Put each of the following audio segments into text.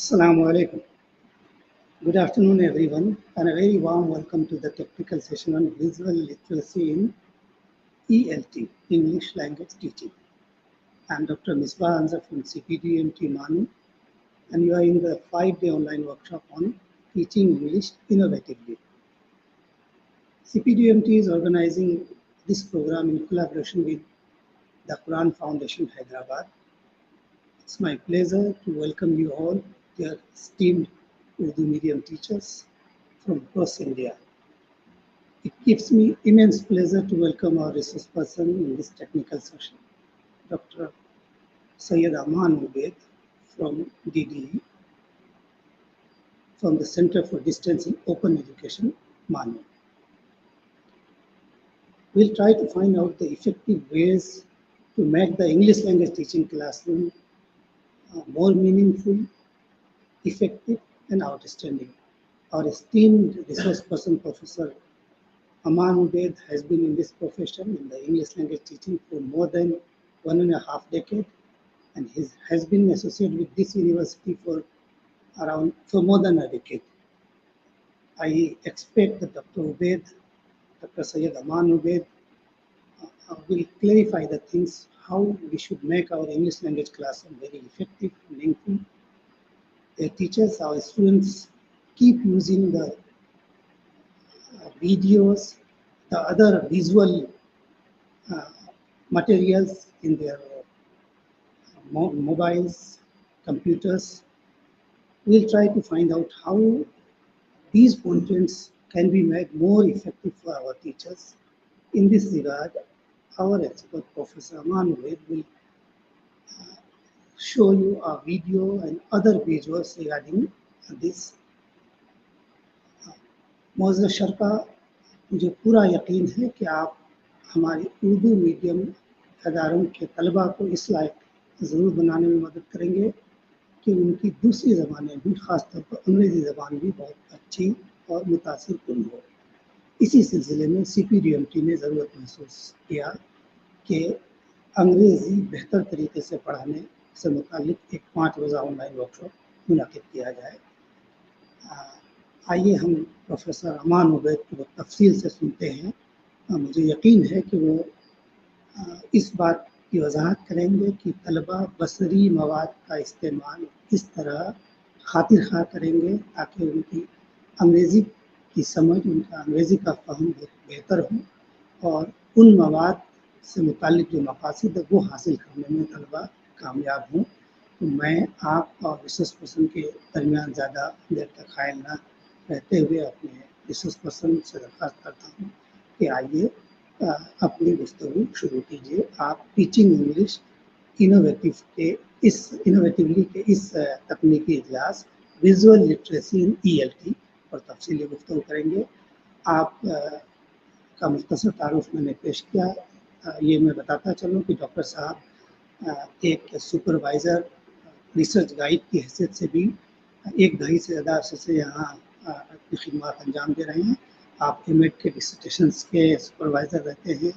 Assalamu alaikum. Good afternoon, everyone, and a very warm welcome to the technical session on visual literacy in ELT, English Language Teaching. I'm Dr. Misbah Anza from CPDUMT MANUU, and you are in the 5-day online workshop on teaching English innovatively. CPDUMT is organizing this program in collaboration with the Qur'an Foundation, Hyderabad. It's my pleasure to welcome you all, dear esteemed Urdu medium teachers from across India. It gives me immense pleasure to welcome our resource person in this technical session, Dr. Syed Aman Ubaid from DDE, from the Center for Distance in Open Education, MANUU. We'll try to find out the effective ways to make the English language teaching classroom more meaningful, effective, and outstanding. Our esteemed resource person, Professor Aman Ubaid, has been in this profession in the English language teaching for more than 1.5 decades, and he has been associated with this university for more than a decade. I expect that Dr. Syed Aman Ubaid will clarify the things, how we should make our English language classroom very effective, meaningful. The teachers, our students, keep using the videos, the other visual materials in their mobiles, computers. We'll try to find out how these contents can be made more effective for our teachers. In this regard, our expert, Professor Aman Ubaid, will show you a video and other visuals regarding this. मौजूदा शर्का मुझे पूरा यकीन है कि आप हमारे Urdu medium अदारों के तलबा को इस लायक ज़रूर बनाने में मदद करेंगे कि उनकी दूसरी ज़बानें भी, ख़ासतौर पर अंग्रेज़ी ज़बान भी बहुत अच्छी और मुतासिरकुन हो। इसी सिलसिले में CPDUMT ने ज़रूरत महसूस किया कि अंग्रेज़ी बेहतर तरीके से पढ़ाने से मुतालिक एक 5 रोज़ा ऑनलाइन वर्कशॉप मुनाकिद किया जाए। आइए हम प्रोफेसर अमान उबैद को तफसील से सुनते हैं। मुझे यकीन है कि वो इस बात की वजाहत करेंगे कि तलबा बसरी मवाद का इस्तेमाल किस तरह खातिर खा करेंगे ताकि उनकी अंग्रेज़ी की समझ, उनका अंग्रेज़ी का फ़हम बेहतर हो और उन मवाद से मुतालिक जो मकासद है वो हासिल करने में तलबा कामयाब हों। तो मैं आप और रिसोर्स पर्सन के दरमियान ज़्यादा देर तक ख़ायल ना रहते हुए अपने रिसोर्स पर्सन से दरख्वास्त करता हूँ कि आइए अपनी गुफ्तगू शुरू कीजिए। आप टीचिंग इंग्लिश इनोवेटिवली के इस तकनीकी इजलास विजुअल लिटरेसी इन ELT पर तफसीली गुफ्तगू करेंगे। आप का मुख्तसर तारुफ मैंने पेश किया। ये मैं बताता चलूँ कि डॉक्टर साहब एक सुपरवाइज़र रिसर्च गाइड की हैसियत से भी 1 दहाई से ज़्यादा अरसे से यहाँ अपनी खिदमत अंजाम दे रहे हैं। आप एमएड के डिसर्टेशंस के सुपरवाइज़र रहते हैं।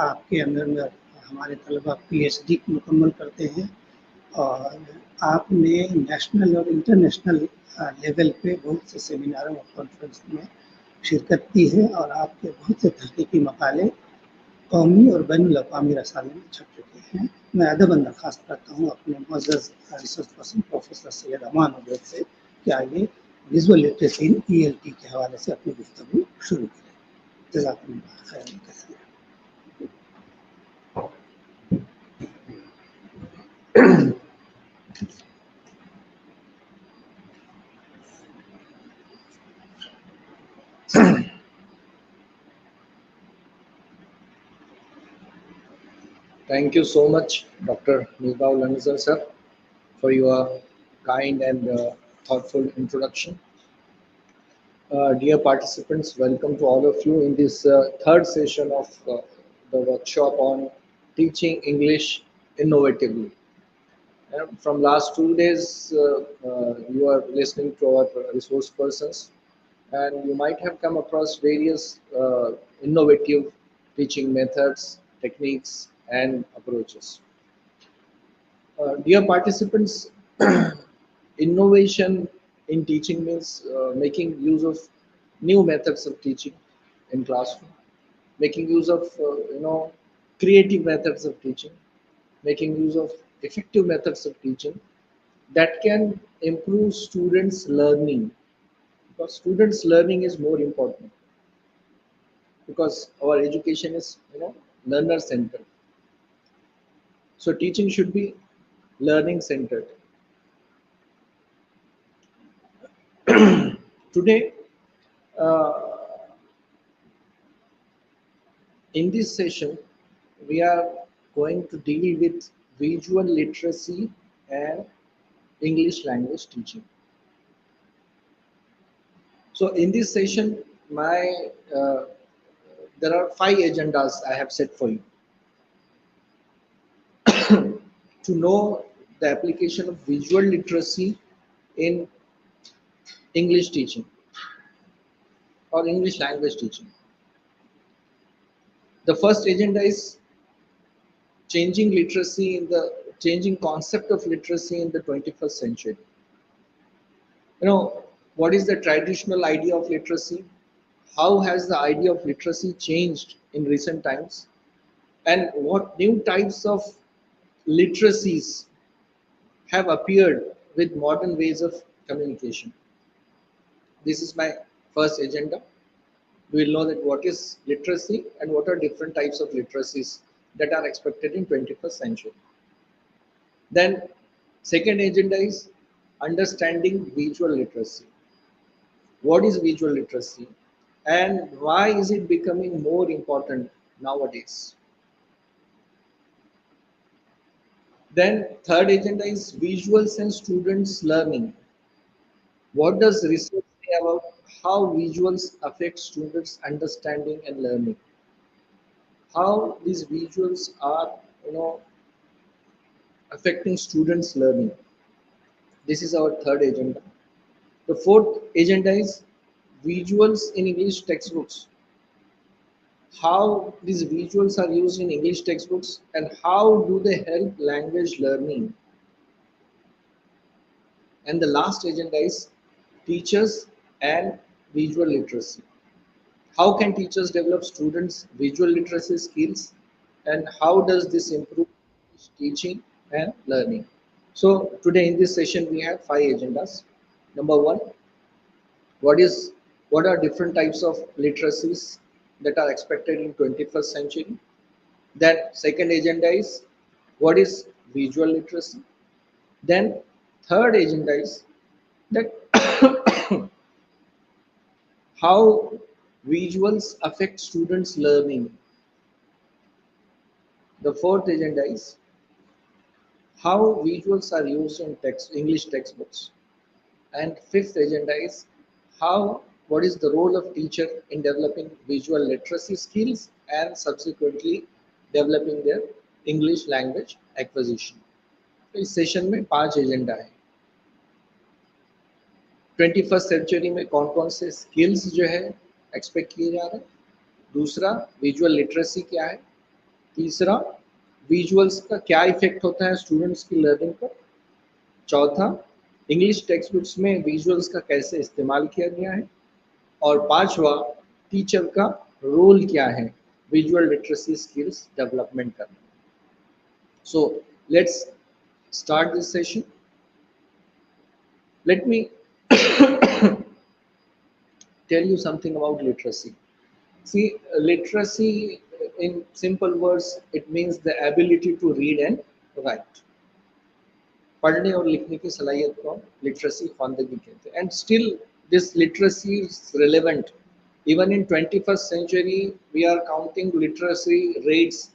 आपके अंदर हमारे तलबा PhD मुकम्मल करते हैं और आपने नेशनल और इंटरनेशनल लेवल पे बहुत से सेमिनारों और कॉन्फ्रेंस में शिरकत की है और आपके बहुत से तहकीकी मकाले कौमी और बैनुल अक़वामी रसालों में छप चुके हैं। मैं अदबन दरख्वास्त करता हूँ अपने मुअज़्ज़ज़ रिसर्च पर्सन प्रोफेसर सैयद अमान उबैद से कि आइए विजुअल लिटरेसी इन ELT के हवाले से अपनी गुफ्तगू शुरू करें। जज़ाकुमुल्लाह खैरन कसीरा। Thank you so much, Dr. Misbah Anza sir, for your kind and thoughtful introduction. Dear participants, welcome to all of you in this third session of the workshop on teaching English innovatively. From last 2 days, you are listening to our resource persons, and you might have come across various innovative teaching methods, techniques, and approaches. Dear participants, innovation in teaching means making use of new methods of teaching in classroom, making use of creative methods of teaching, making use of effective methods of teaching that can improve students' learning, because students' learning is more important, because our education is learner centered. So teaching should be learning centered. Today, uh, in this session, we are going to deal with visual literacy and English language teaching. So in this session, my there are 5 agendas I have set for you to know the application of visual literacy in English teaching or English language teaching. The first agenda is changing concept of literacy in the 21st century. What is the traditional idea of literacy? How has the idea of literacy changed in recent times? And what new types of literacies have appeared with modern ways of communication? This is my first agenda. We will know that what is literacy and what are different types of literacies that are expected in 21st century. Then second agenda is understanding visual literacy. What is visual literacy and why is it becoming more important nowadays? Then third agenda is visuals and students learning. What does research say about how visuals affect students understanding and learning? How these visuals are affecting students learning. This is our third agenda. The fourth agenda is visuals in English textbooks. How these visuals are used in English textbooks and how do they help language learning. And the last agenda is teachers and visual literacy. How can teachers develop students' visual literacy skills and how does this improve teaching and learning? So today in this session we have 5 agendas. Number one, what are different types of literacies that are expected in 21st century? Then second agenda is what is visual literacy? Then third agenda is that how visuals affect students' learning. The fourth agenda is how visuals are used in English textbooks. And fifth agenda is what is the role of teacher in developing visual literacy skills and subsequently developing their English language acquisition. तो इस session में 5 agenda है. 21st century में कौन कौन से skills जो है एक्सपेक्ट किए जा रहे हैं. दूसरा, विजुअल लिटरेसी क्या है. तीसरा, विजुअल्स का क्या इफेक्ट होता है स्टूडेंट्स की लर्निंग पर. चौथा, इंग्लिश टेक्स्ट बुक्स में विजुअल्स का कैसे इस्तेमाल किया गया है. और पांचवा, टीचर का रोल क्या है विजुअल लिटरेसी स्किल्स डेवलपमेंट करने. So let's start this session. Let me tell you something about literacy. See, literacy in simple words, it means the ability to read and write. पढ़ने और लिखने की सलाहियत को लिटरेसी ख्वानदगी कहते हैं. And still this literacy is relevant. Even in 21st century, we are counting literacy rates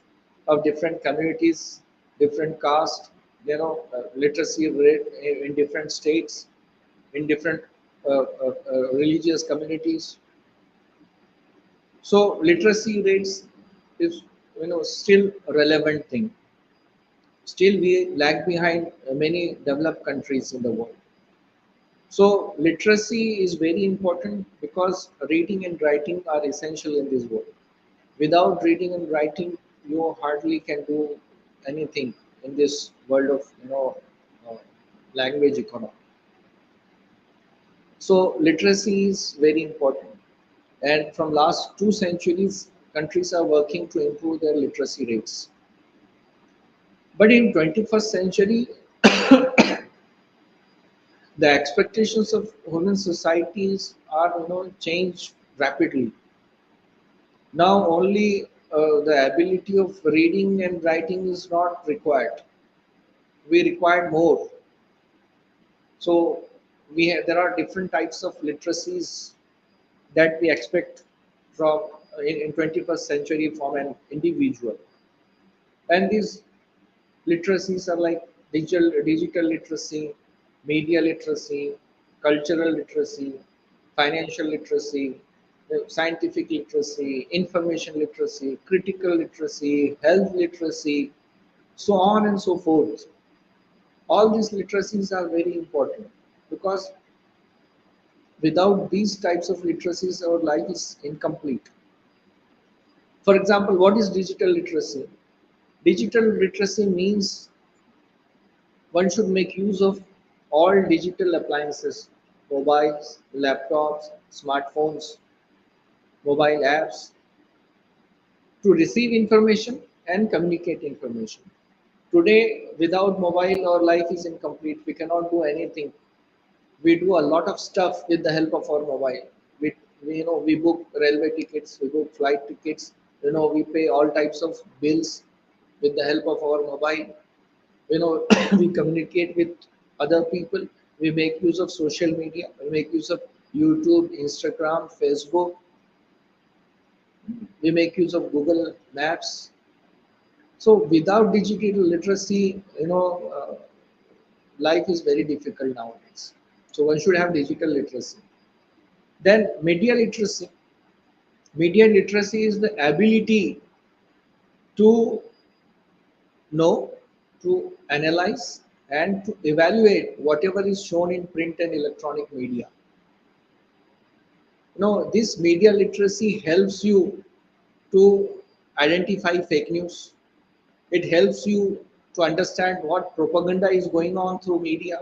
of different communities, different castes, literacy rate in different states, in different religious communities. So literacy rates is still a relevant thing. Still we lag behind many developed countries in the world. So literacy is very important because reading and writing are essential in this world. Without reading and writing, you hardly can do anything in this world of language economy. So literacy is very important. And from last 2 centuries, countries are working to improve their literacy rates. But in 21st century, the expectations of human societies are changed rapidly. Now only the ability of reading and writing is not required. We require more. So there are different types of literacies that we expect from in 21st century from an individual. And these literacies are like digital literacy, media literacy, cultural literacy, financial literacy, scientific literacy, information literacy, critical literacy, health literacy, so on and so forth. All these literacies are very important because without these types of literacies, our life is incomplete. For example, what is digital literacy? Digital literacy means one should make use of all digital appliances, mobiles, laptops, smartphones, mobile apps to receive information and communicate information. Today, without mobile, our life is incomplete. We cannot do anything. We do a lot of stuff with the help of our mobile. We book railway tickets, we book flight tickets, we pay all types of bills with the help of our mobile. We communicate with other people. We make use of social media. We make use of YouTube, Instagram, Facebook. We make use of Google Maps. So without digital literacy, life is very difficult nowadays. So one should have digital literacy. Then media literacy. Media literacy is the ability to know, to analyze, and to evaluate whatever is shown in print and electronic media. This media literacy helps you to identify fake news. It helps you to understand what propaganda is going on through media.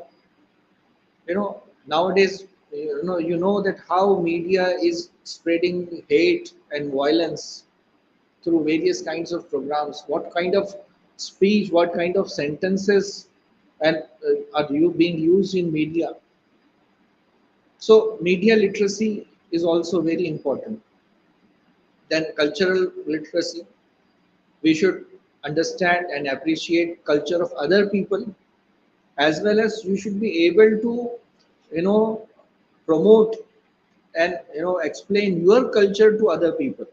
Nowadays, that how media is spreading hate and violence through various kinds of programs. What kind of speech, what kind of sentences and are you being used in media? So media literacy is also very important. Then cultural literacy. We should understand and appreciate culture of other people, as well as you should be able to promote and explain your culture to other people.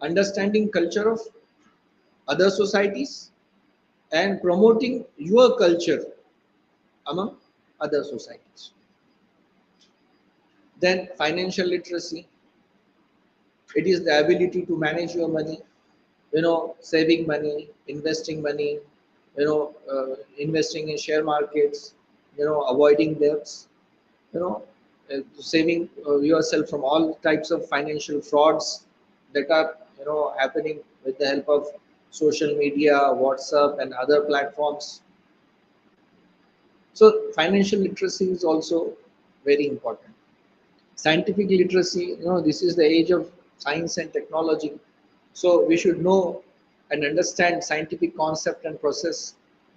Understanding culture of other societies and promoting your culture among other societies. Then financial literacy. It is the ability to manage your money, saving money, investing in share markets, avoiding debts, saving yourself from all types of financial frauds that are, happening with the help of social media, WhatsApp, and other platforms. So financial literacy is also very important. Scientific literacy, this is the age of science and technology. So we should know and understand scientific concept and process.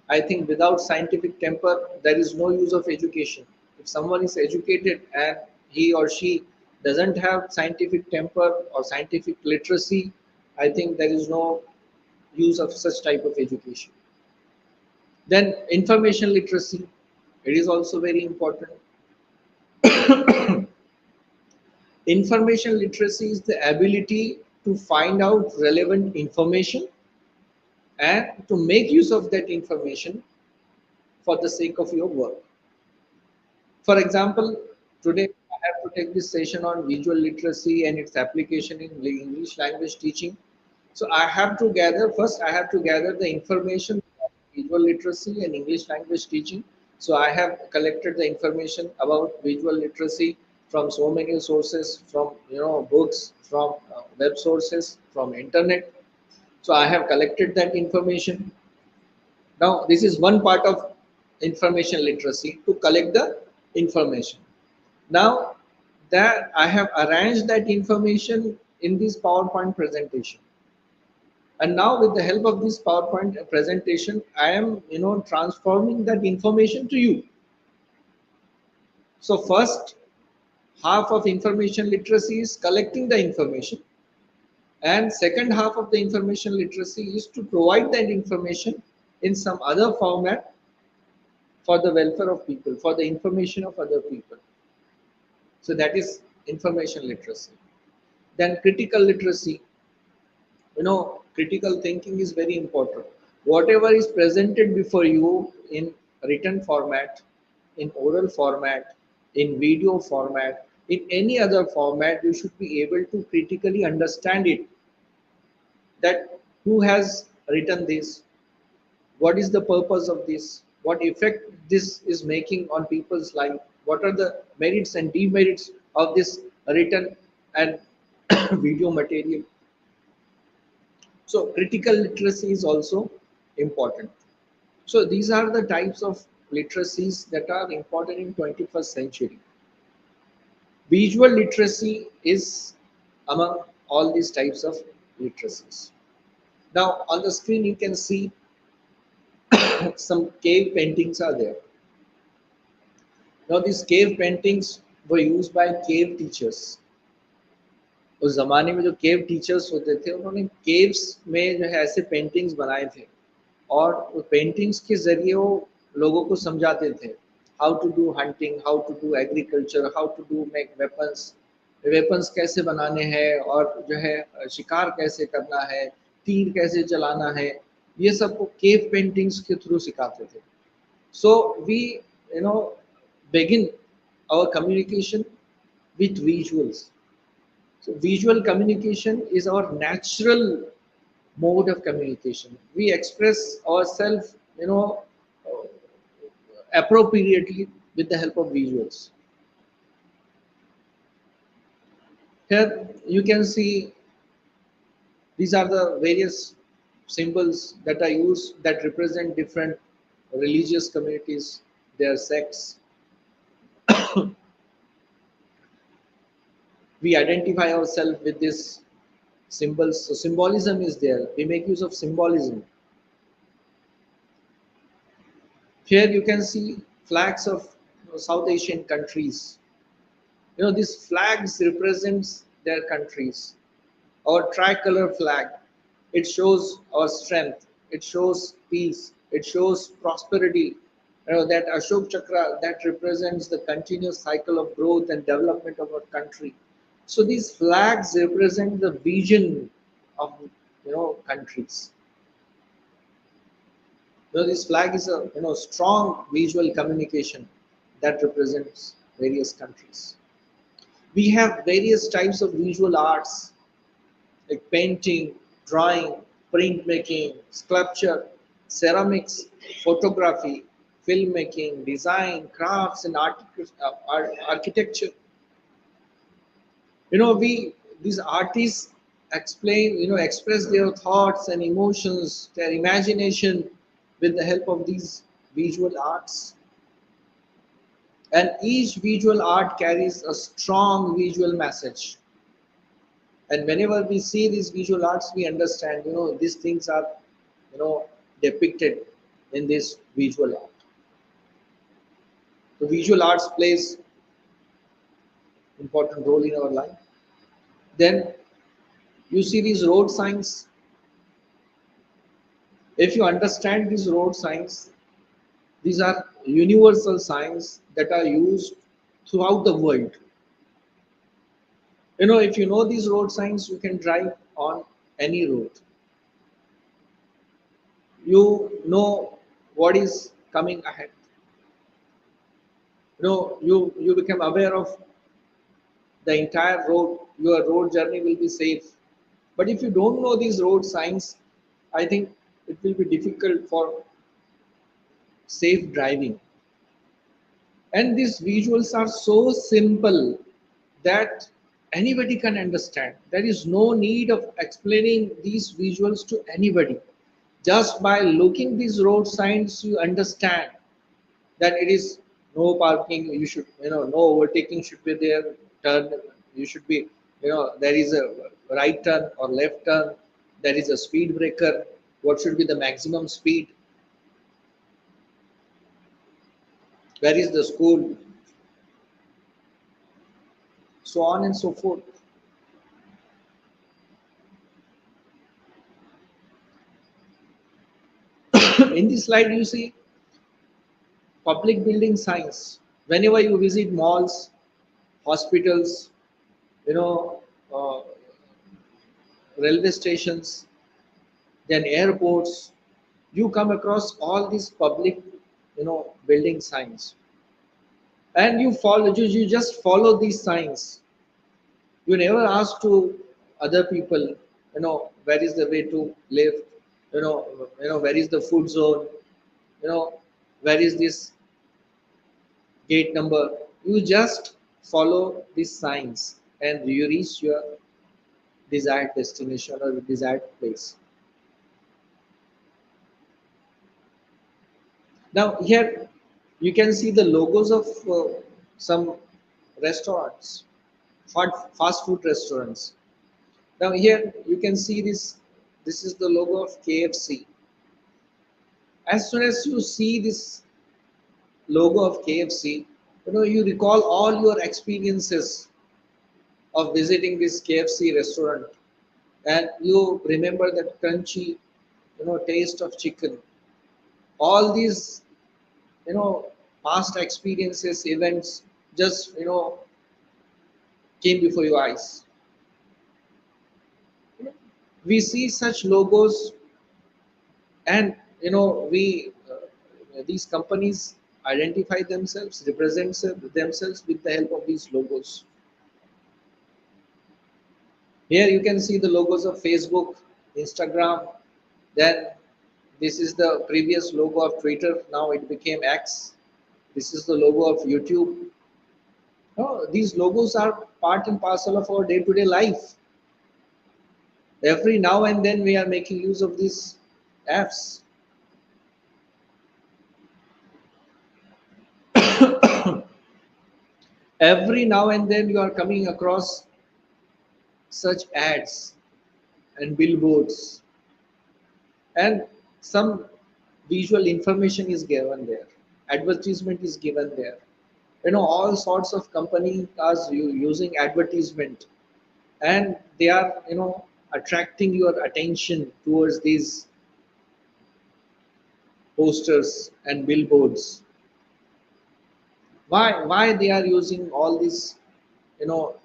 I think without scientific temper, there is no use of education. If someone is educated and he or she doesn't have scientific temper or scientific literacy, I think there is no use of such type of education. Then information literacy, it is also very important. Information literacy is the ability to find out relevant information and to make use of that information for the sake of your work. For example, today I have to take this session on visual literacy and its application in English language teaching. So I have to gather the information of visual literacy and English language teaching. So I have collected the information about visual literacy from so many sources, from books, from web sources, from internet. So I have collected that information. Now this is one part of information literacy, to collect the information. Now that I have arranged that information in this PowerPoint presentation, and now with the help of this PowerPoint presentation, I am transforming that information to you. So first half of information literacy is collecting the information, and second half of the information literacy is to provide that information in some other format for the welfare of people, for the information of other people. So that is information literacy. Then critical literacy. Critical thinking is very important. Whatever is presented before you in written format, in oral format, in video format, in any other format, you should be able to critically understand it. That who has written this, what is the purpose of this, what effect this is making on people's life, what are the merits and demerits of this written and video material. So critical literacy is also important. So these are the types of literacies that are important in 21st century. Visual literacy is among all these types of literacies. Now on the screen you can see some cave paintings are there. Now these cave paintings were used by cave teachers. उस ज़माने में जो केव teachers होते थे उन्होंने caves में जो है ऐसे पेंटिंग्स बनाए थे और वो पेंटिंग्स के ज़रिए वो लोगों को समझाते थे how to do hunting, how to do agriculture, how to do make weapons, weapons कैसे बनाने हैं और जो है शिकार कैसे करना है, तीर कैसे चलाना है, ये सब वो केव पेंटिंग्स के थ्रू सिखाते थे. So we begin our communication with visuals. So visual communication is our natural mode of communication. We express ourselves, appropriately with the help of visuals. Here you can see these are the various symbols that are used that represent different religious communities, their sects. We identify ourselves with these symbols. So symbolism is there. We make use of symbolism. Here you can see flags of South Asian countries. These flags represents their countries. Our tricolor flag, it shows our strength. It shows peace. It shows prosperity. That Ashok Chakra, that represents the continuous cycle of growth and development of our country. So these flags represent the vision of countries. This flag is a strong visual communication that represents various countries. We have various types of visual arts like painting, drawing, printmaking, sculpture, ceramics, photography, filmmaking, design, crafts, and architecture. These artists express their thoughts and emotions, their imagination with the help of these visual arts. And each visual art carries a strong visual message. And whenever we see these visual arts, we understand, these things are, depicted in this visual art. So visual arts plays important role in our life. Then you see these road signs. If you understand these road signs, these are universal signs that are used throughout the world. If you know these road signs, you can drive on any road. You know what is coming ahead. You become aware of the entire road. Your road journey will be safe. But if you don't know these road signs, I think it will be difficult for safe driving. And these visuals are so simple that anybody can understand. There is no need of explaining these visuals to anybody. Just by looking these road signs, you understand that it is no parking, you should, no overtaking should be there, turn, you should be, there is a right turn or left turn, there is a speed breaker, what should be the maximum speed, where is the school, so on and so forth. In this slide you see public building signs. Whenever you visit malls, hospitals, you know, uh, railway stations, then airports, you come across all these public, building signs, and you just follow these signs. You never ask to other people, where is the way to live, where is the food zone, you know, where is this gate number. You just follow these signs and you reach your desired destination or desired place. Now here you can see the logos of some restaurants, fast food restaurants. Now here you can see this. This is the logo of KFC. As soon as you see this logo of KFC, you recall all your experiences of visiting this KFC restaurant, and you remember that crunchy, taste of chicken. All these, past experiences, events, just came before your eyes. We see such logos, and we these companies identify themselves, represent themselves with the help of these logos. Here you can see the logos of Facebook, Instagram. Then this is the previous logo of Twitter. Now it became X. This is the logo of YouTube. No, these logos are part and parcel of our day-to-day life. Every now and then we are making use of these apps. Every now and then you are coming across such ads and billboards, and some visual information is given there, advertisement is given there. All sorts of companies are using advertisement, and they are attracting your attention towards these posters and billboards. Why they are using all these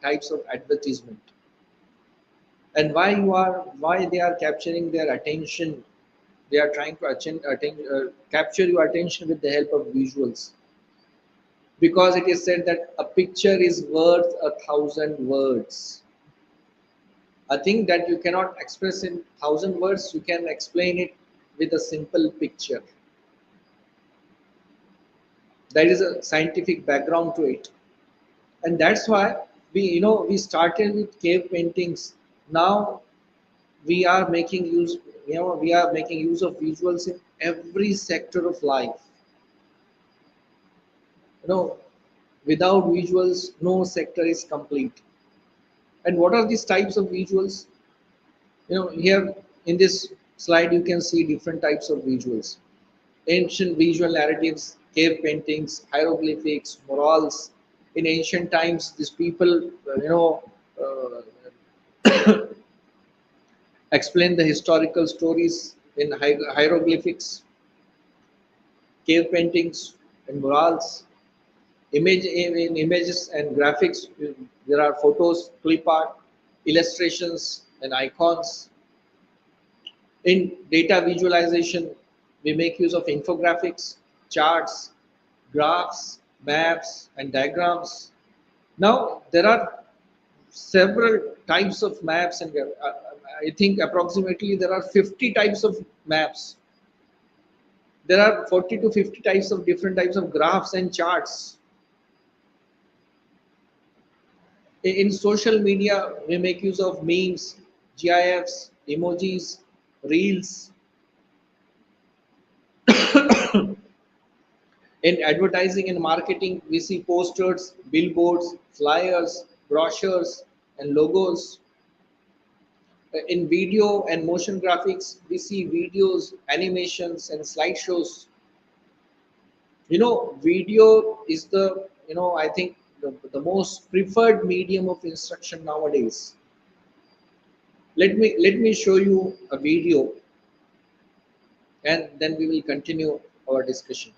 types of advertisement, and why they are capturing their attention. They are trying to capture your attention with the help of visuals, because it is said that a picture is worth 1,000 words. A thing that you cannot express in 1,000 words, you can explain it with a simple picture. There is a scientific background to it, and that's why we started with cave paintings. Now we are making use of visuals in every sector of life. Without visuals, no sector is complete. And what are these types of visuals? Here in this slide you can see different types of visuals: ancient visual narratives, cave paintings, hieroglyphics, murals. In ancient times, these people explain the historical stories in hieroglyphics, cave paintings, and murals. In images and graphics, there are photos, clip art, illustrations, and icons. In data visualization, we make use of infographics, charts, graphs, maps, and diagrams. Now, there are several types of maps, and I think approximately there are 50 types of maps. There are 40 to 50 types of different types of graphs and charts. In social media, we make use of memes, GIFs, emojis, reels. In advertising and marketing, we see posters, billboards, flyers, brochures, and logos. In video and motion graphics, we see videos, animations, and slideshows. Video is I think the most preferred medium of instruction nowadays. Let me show you a video, and then we will continue our discussion.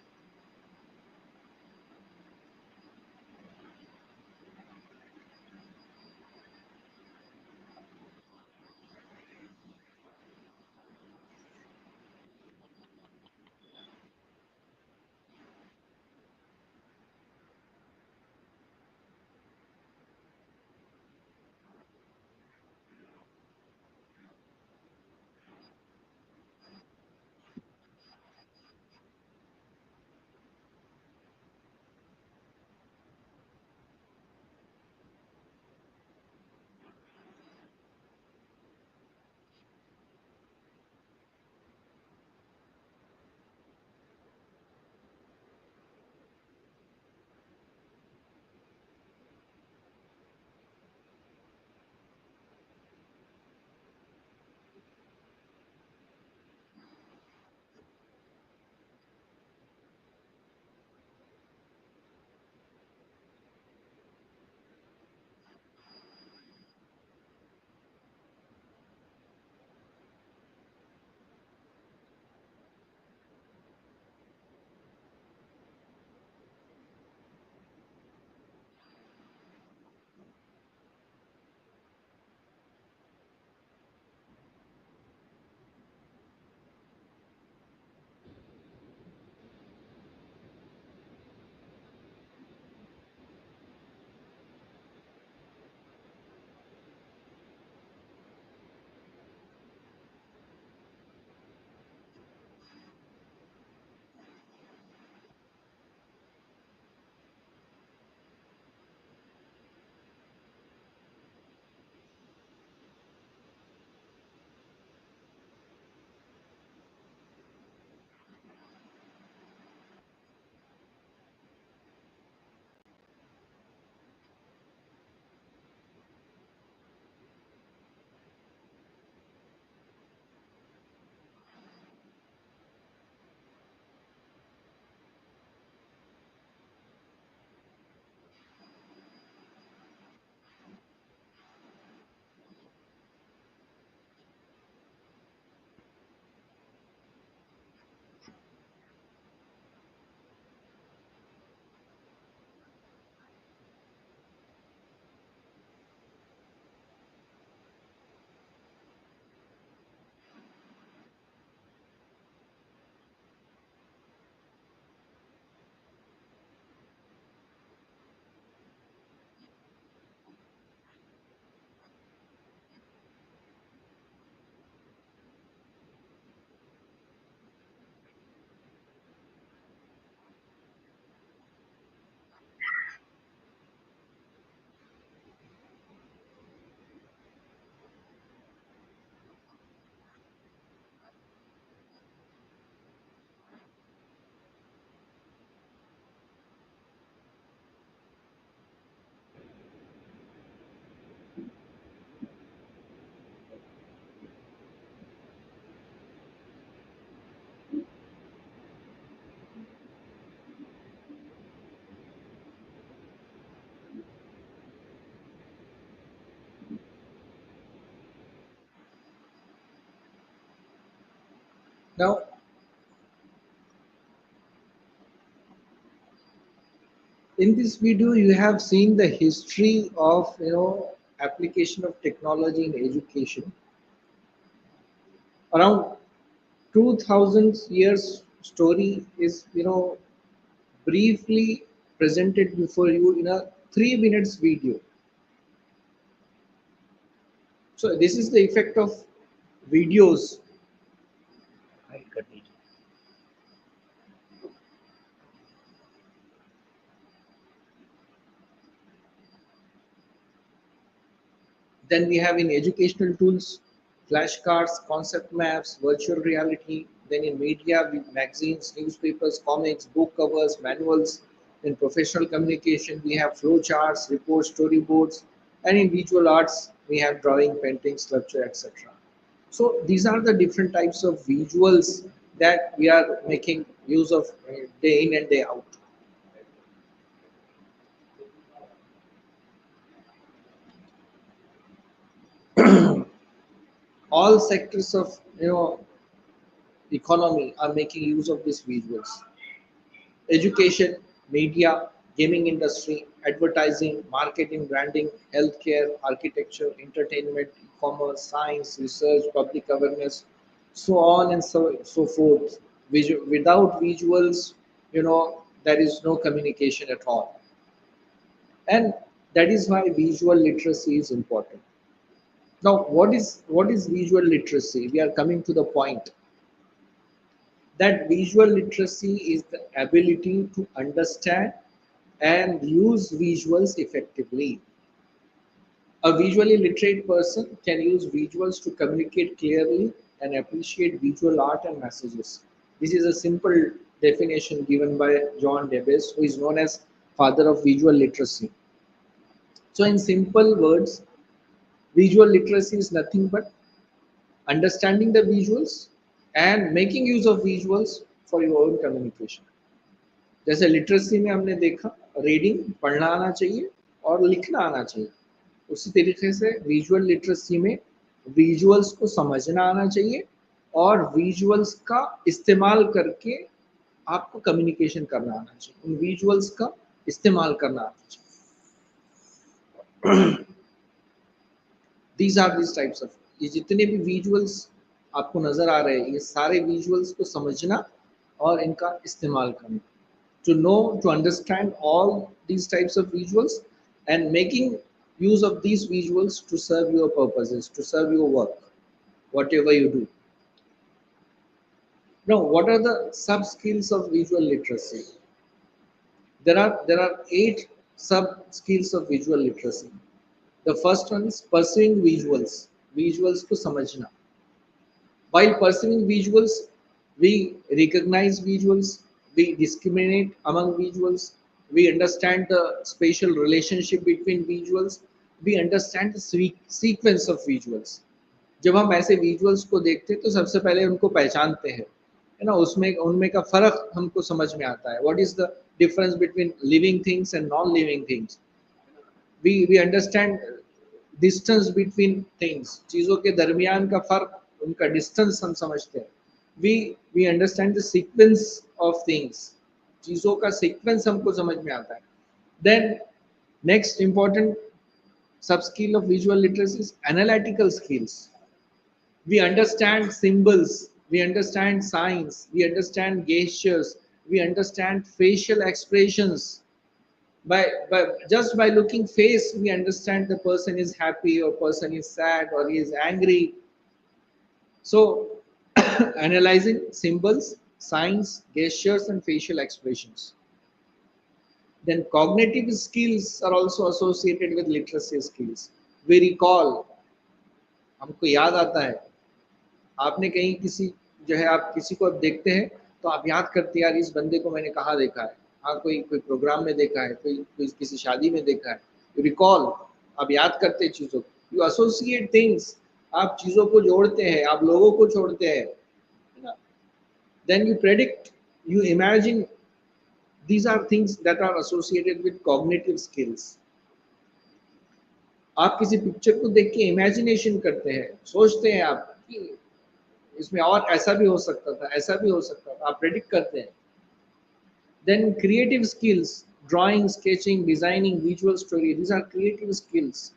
Now, in this video, you have seen the history of application of technology in education. Around 2000 years story is briefly presented before you in a 3 minutes video. So this is the effect of videos. Then we have in educational tools, flashcards, concept maps, virtual reality, Then in media, magazines, newspapers, comics, book covers, manuals. In professional communication, we have flow charts, reports, storyboards, and in visual arts, we have drawing, painting, sculpture, etc. So these are the different types of visuals that we are making use of day in and day out. All sectors of economy are making use of these visuals. Education, media, gaming industry, advertising, marketing, branding, healthcare, architecture, entertainment, e-commerce, science, research, public awareness, so on and so forth. Without visuals, there is no communication at all. And that is why visual literacy is important. Now, what is visual literacy? We are coming to the point that visual literacy is the ability to understand and use visuals effectively. A visually literate person can use visuals to communicate clearly and appreciate visual art and messages. This is a simple definition given by John Debes, who is known as father of visual literacy. So in simple words, visual literacy is nothing but understanding the visuals and making use of visuals for your own communication. जैसे literacy में हमने देखा reading पढ़ना आना चाहिए और लिखना आना चाहिए, उसी तरीके से विजुअल लिटरेसी में विजुअल्स को समझना आना चाहिए और विजुअल्स का इस्तेमाल करके आपको कम्युनिकेशन करना आना चाहिए, उन विजुअल्स का इस्तेमाल करना आना चाहिए. These are these types of, ये जितने भी विजुअल्स आपको नजर आ रहे हैं, ये सारे विजुअल्स को समझना और इनका इस्तेमाल करना. To know, to understand all these types of visuals and making use of these visuals to serve your purposes, to serve your work, whatever you do. Now, what are the sub skills of visual literacy? There are 8 sub skills of visual literacy. The first one is perceiving visuals, visuals को समझना. While perceiving visuals, we recognize visuals, we discriminate among visuals, we understand the spatial relationship between visuals, we understand the sequence of visuals. जब हम ऐसे visuals को देखते हैं तो सबसे पहले उनको पहचानते हैं, है ना, उसमें उनमें का फर्क हमको समझ में आता है. What is the difference between living things and non-living things? We understand distance between things, चीज़ों के दरमियान का फर्क, उनका distance हम समझते हैं. We understand the sequence of things, चीज़ों का sequence हमको समझ में आता है. Then next important sub skill of visual literacy is analytical skills. We understand symbols, we understand signs, we understand gestures, we understand facial expressions. By just by looking face, we understand the person is happy or person is sad or he is angry. So analyzing symbols, signs, gestures and facial expressions. Then cognitive skills are also associated with literacy skills. We recall, हमको याद आता है, आपने कहीं किसी जो है आप किसी को देखते हैं तो आप याद करते हैं यार इस बंदे को मैंने कहाँ देखा है, हाँ कोई प्रोग्राम में देखा है, कोई किसी शादी में देखा है. रिकॉल, आप याद करते हैं चीज़ों को. यू एसोसिएट थिंग्स, आप चीज़ों को जोड़ते हैं, आप लोगों को छोड़ते हैं. Then you predict, you imagine. These are things that are associated with cognitive skills. आप किसी पिक्चर को देख के इमेजिनेशन करते हैं, सोचते हैं आप कि इसमें और ऐसा भी हो सकता था, ऐसा भी हो सकता था, आप प्रेडिक्ट करते हैं. Then creative skills, drawing, sketching, designing, visual story, these are creative skills.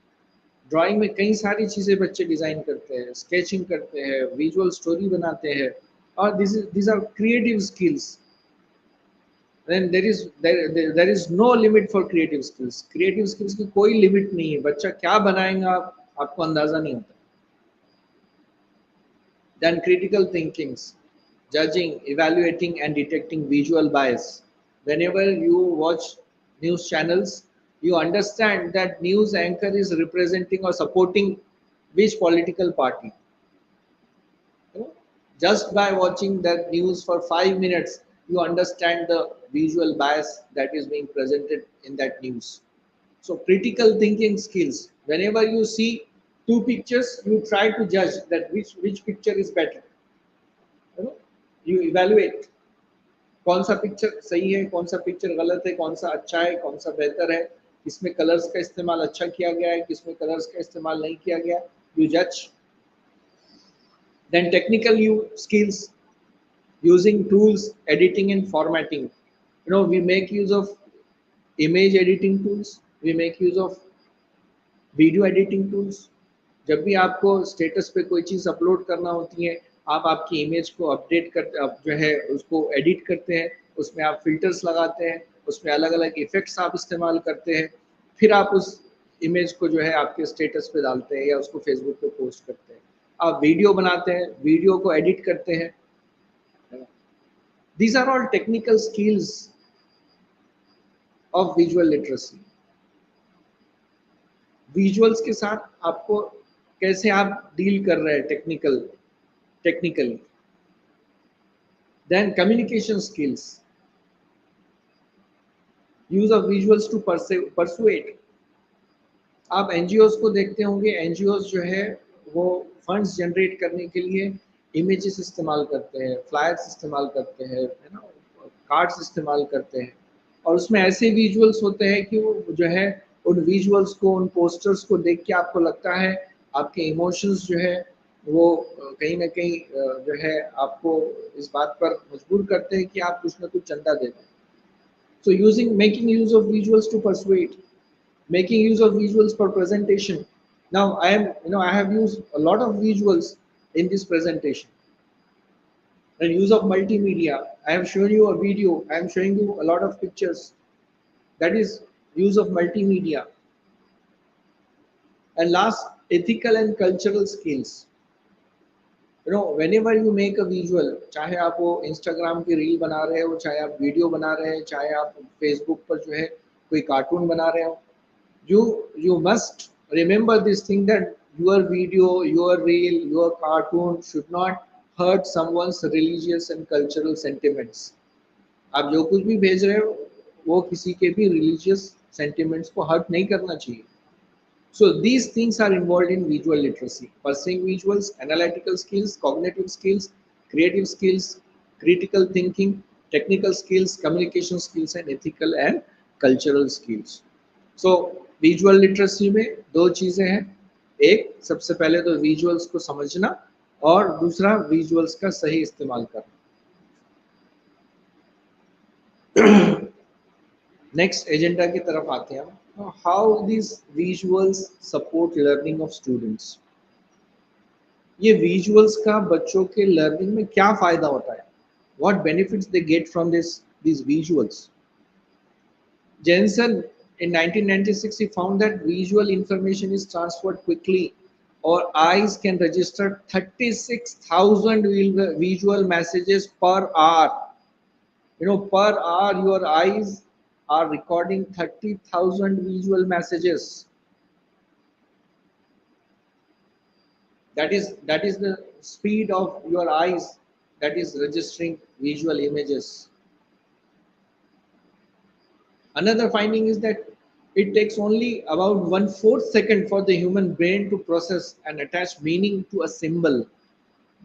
Drawing में कई सारी चीज़ें बच्चे डिज़ाइन करते हैं, स्केचिंग करते हैं, विजुअल स्टोरी बनाते हैं, और these are creative skills. Then there is no limit for creative skills. Creative skills की कोई लिमिट नहीं है, बच्चा क्या बनाएगा आपको अंदाज़ा नहीं होता. Then critical thinkings, judging, evaluating and detecting visual bias. Whenever you watch news channels, you understand that news anchor is representing or supporting which political party. Just by watching that news for 5 minutes, you understand the visual bias that is being presented in that news. So critical thinking skills. Whenever you see two pictures, you try to judge that which picture is better. You evaluate कौन सा picture सही है, कौन सा picture गलत है, कौन सा अच्छा है, कौन सा बेहतर है, किसमें कलर्स का इस्तेमाल अच्छा किया गया है, किसमें कलर्स का इस्तेमाल नहीं किया गया. You judge. Then technical skills, using tools, editing and formatting. We make use of image editing tools, we make use of video editing tools. जब भी आपको स्टेटस पे कोई चीज़ अपलोड करना होती है, आप आपकी इमेज को अपडेट करते, आप जो है उसको एडिट करते हैं, उसमें आप फिल्टर्स लगाते हैं, उसमें अलग अलग इफेक्ट्स आप इस्तेमाल करते हैं, फिर आप उस इमेज को जो है आपके स्टेटस पे डालते हैं या उसको फेसबुक पे पोस्ट करते हैं. आप वीडियो बनाते हैं, वीडियो को एडिट करते हैं. These are all technical skills of visual literacy. Visuals के साथ आपको कैसे आप डील कर रहे हैं technically. Then communication skills, use of visuals to persuade. आप एनजीओज को देखते होंगे, एनजीओज जो है वो फंड्स जनरेट करने के लिए इमेजेस इस्तेमाल करते हैं, फ्लायर्स इस्तेमाल करते हैं, है ना, कार्ड्स इस्तेमाल करते हैं, और उसमें ऐसे विजुअल्स होते हैं कि वो जो है उन विजुअल्स को, उन पोस्टर्स को देख के आपको लगता है आपके इमोशंस जो है वो कहीं ना कहीं जो है आपको इस बात पर मजबूर करते हैं कि आप कुछ ना कुछ चंदा दे दें. So making use of visuals to persuade, making use of visuals for presentation. Now I have used a lot of visuals in this presentation. And use of multimedia. I have shown you a video. I am showing you a lot of pictures. That is use of multimedia. And last, ethical and cultural skills. Whenever you make a visual, चाहे आप वो Instagram की reel बना रहे हो, चाहे आप video बना रहे हैं, चाहे आप Facebook पर जो है कोई कार्टून बना रहे हो, you must remember this thing that your video, your reel, your cartoon should not hurt someone's religious and cultural sentiments. आप जो कुछ भी भेज रहे हो वो किसी के भी religious sentiments को hurt नहीं करना चाहिए. So these things are involved in visual literacy: perceiving visuals, analytical skills, cognitive skills, creative skills, critical thinking, technical skills, communication skills, and ethical and cultural skills. So visual literacy में दो चीजें हैं. एक, सबसे पहले तो विजुअल्स को समझना, और दूसरा विजुअल्स का सही इस्तेमाल करना. नेक्स्ट एजेंडा की तरफ आते हैं हम. How these visuals support learning of students. ये visuals का बच्चों के learning में क्या फायदा होता है? What benefits they get from these visuals? Jensen in 1996 he found that visual information is transferred quickly. Our eyes can register 36,000 visual messages per hour. Per hour your eyes are recording 30,000 visual messages. That is the speed of your eyes that is registering visual images. Another finding is that it takes only about 1/4 second for the human brain to process and attach meaning to a symbol.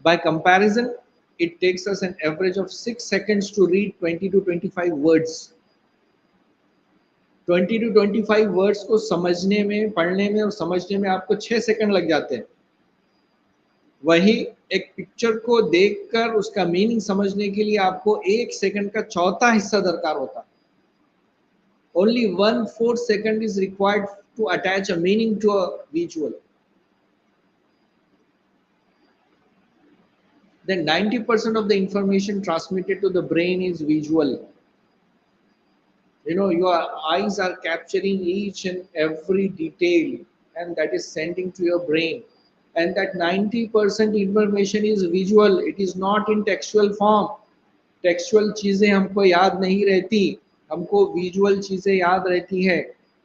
By comparison, it takes us an average of 6 seconds to read 20 to 25 words. 20 to 25 words को समझने में, पढ़ने में और समझने में आपको 6 second लग जाते हैं. वही एक पिक्चर को देखकर उसका मीनिंग समझने के लिए आपको 1 सेकंड का चौथा हिस्सा दरकार होता है. Only 1/4 second is required to attach a meaning to a visual. Then 90% of the information transmitted to the brain is visual. Your eyes are capturing each and every detail, and that is sending to your brain. And that 90% information is visual. It is not in textual form. Textual चीजें हमको याद नहीं रहती, हमको visual चीजें याद रहती है.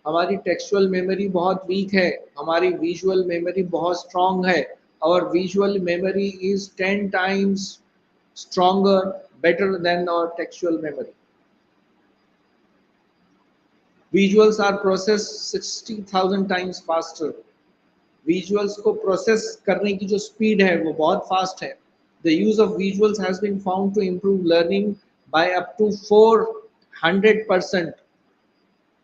हमारी textual memory बहुत weak है, हमारी visual memory बहुत strong है. our visual memory is 10 times stronger, better than our textual memory. Visuals are processed 60,000 times faster. Visuals को process करने की जो speed है वो बहुत fast है. The use of visuals has been found to improve learning by up to 400%.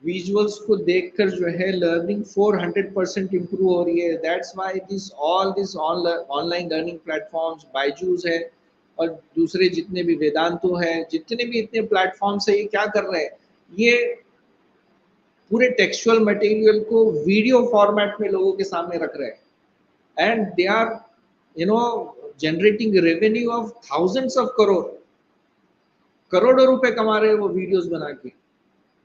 Visuals को देखकर जो है learning 400% improve हो रही है. That's why all this online learning platforms, Byju's है और दूसरे जितने भी वेदांतो है, जितने भी इतने प्लेटफॉर्म्स है, ये क्या कर रहे हैं? ये पूरे टेक्सचुअल मटेरियल को वीडियो फॉर्मेट में लोगों के सामने रख रहे हैं and they are generating revenue of thousands of करोड़ों रुपए कमा रहे हैं वो वीडियोस बना के.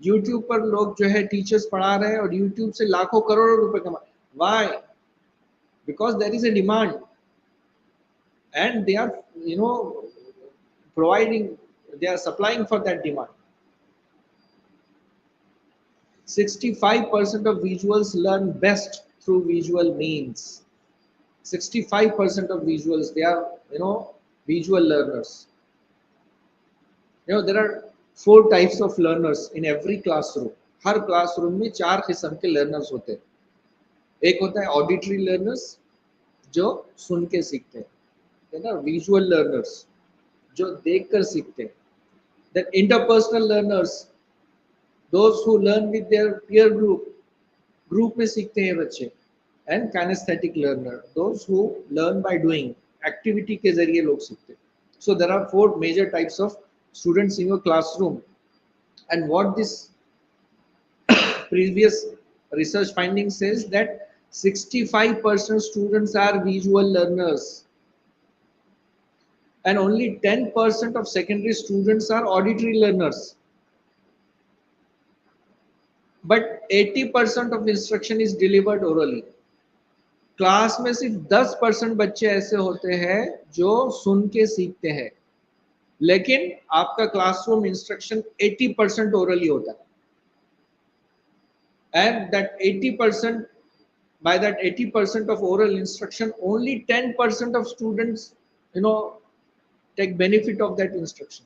यूट्यूब पर लोग जो है टीचर्स पढ़ा रहे हैं और यूट्यूब से लाखों करोड़ों रुपए कमा. Why? Because there is a demand and they are providing, they are supplying for that demand. 65% of visuals learn best through visual means. 65% of visuals, they are, visual learners. There are 4 types of learners in every classroom. Her classroom में 4 किस्म के learners होते हैं. एक होता है auditory learners, जो सुन के सीखते हैं. है ना, visual learners, जो देखकर सीखते हैं. Then interpersonal learners, those who learn with their peer group में सीखते हैं बच्चे. And kinesthetic learner, those who learn by doing, activity के जरिए लोग सीखते हैं. So there are 4 major types of students in your classroom. And what this previous research finding says that 65% students are visual learners and only 10% of secondary students are auditory learners. But 80% of instruction is delivered orally. Class में सिर्फ 10% बच्चे ऐसे होते हैं जो सुन के सीखते हैं, लेकिन आपका क्लासरूम इंस्ट्रक्शन 80% ओरली होता है. And that 80%, by that 80% of oral instruction, only 10% of students, take benefit of that instruction.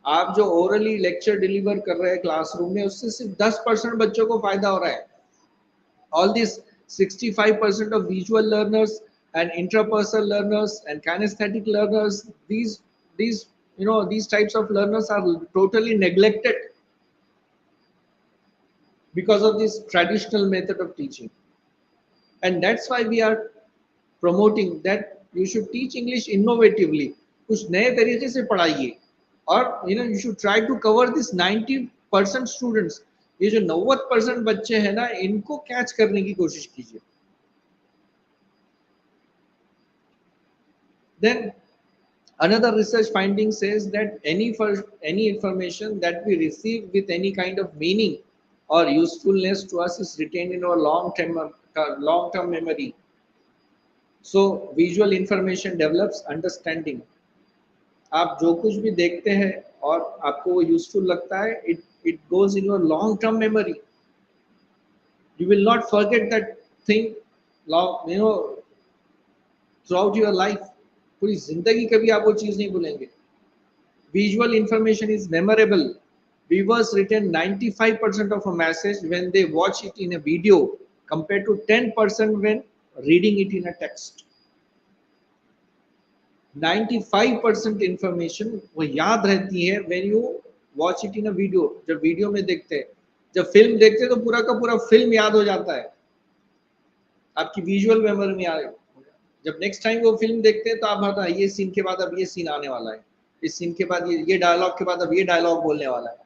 आप जो ओरली लेक्चर डिलीवर कर रहे हैं क्लासरूम में, उससे सिर्फ 10% बच्चों को फायदा हो रहा है. All these 65% of visual learners and interpersonal learners and kinesthetic learners, these types of learners are totally neglected because of this traditional method of teaching. And that's why we are promoting that you should teach English innovatively. कुछ नए तरीके से पढ़ाइए और you should try to cover this 90% students. ये जो 90% बच्चे हैं ना, इनको कैच करने की कोशिश कीजिए. Then another research finding says that any information that we receive with any kind of meaning or usefulness to us is retained in our long-term memory. So visual information develops understanding. आप जो कुछ भी देखते हैं और आपको वो useful लगता है, it goes in your long-term memory. You will not forget that thing, throughout your life. पूरी जिंदगी कभी आप वो चीज नहीं भूलेंगे. Visual information is memorable. Viewers retain 95% of a message when they watch it in a video, compared to 10% when reading it in a text. 95% information वो याद रहती है when you watch it in a video. जब video में देखते हैं, जब film देखते हैं तो पूरा का पूरा फिल्म याद हो जाता है, आपकी विजुअल मेमोरी में आ. जब नेक्स्ट टाइम वो फिल्म देखते हैं तो आप बताते हैं ये सीन के बाद अब ये सीन आने वाला है, इस सीन के बाद ये डायलॉग के बाद अब ये डायलॉग बोलने वाला है.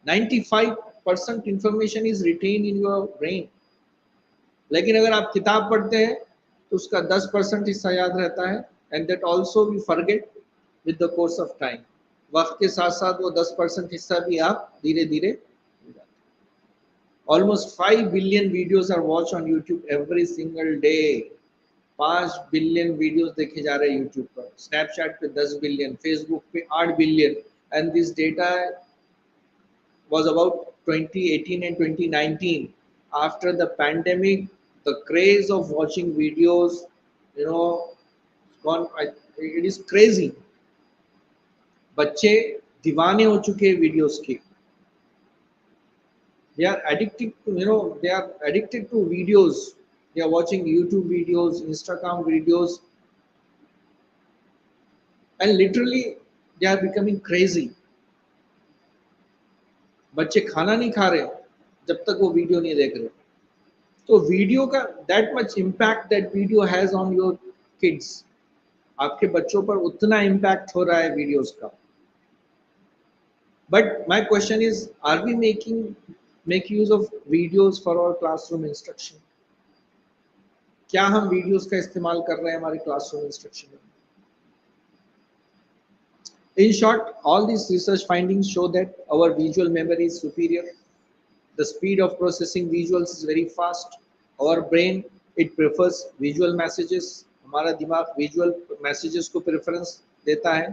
95% information is retain in your brain. लेकिन अगर आप किताब पढ़ते हैं तो उसका 10% हिस्सा याद रहता है. And that also we forget with the course of time. वक्त के साथ साथ वो 10% हिस्सा भी आप धीरे धीरे. Almost 5 billion videos are watched on YouTube every single day. 5 billion videos देखे जा रहे हैं यूट्यूब पर. स्नैपचैट पे 10 बिलियन, फेसबुक पे 8 billion. And this data was about 2018 and 2019. After the pandemic, The craze of watching videos, you know, gone. It is crazy. बच्चे दीवाने हो चुके हैं वीडियोस के. They are addicted to, they are addicted to videos. They are watching YouTube videos, Instagram videos, and literally they are becoming crazy. बच्चे खाना नहीं खा रहे जब तक वो वीडियो नहीं देख रहे. तो वीडियो का that much impact that video has on your kids. आपके बच्चों पर उतना इम्पैक्ट हो रहा है वीडियोस का. But my question is, are we make use of videos for our classroom instruction? क्या हम वीडियोस का इस्तेमाल कर रहे हैं हमारे क्लासरूम इंस्ट्रक्शन में? In short, all these research findings show that our visual memory is superior. The speed of processing visuals is very fast. Our brain, it prefers visual messages. हमारा दिमाग visual messages को preference देता है.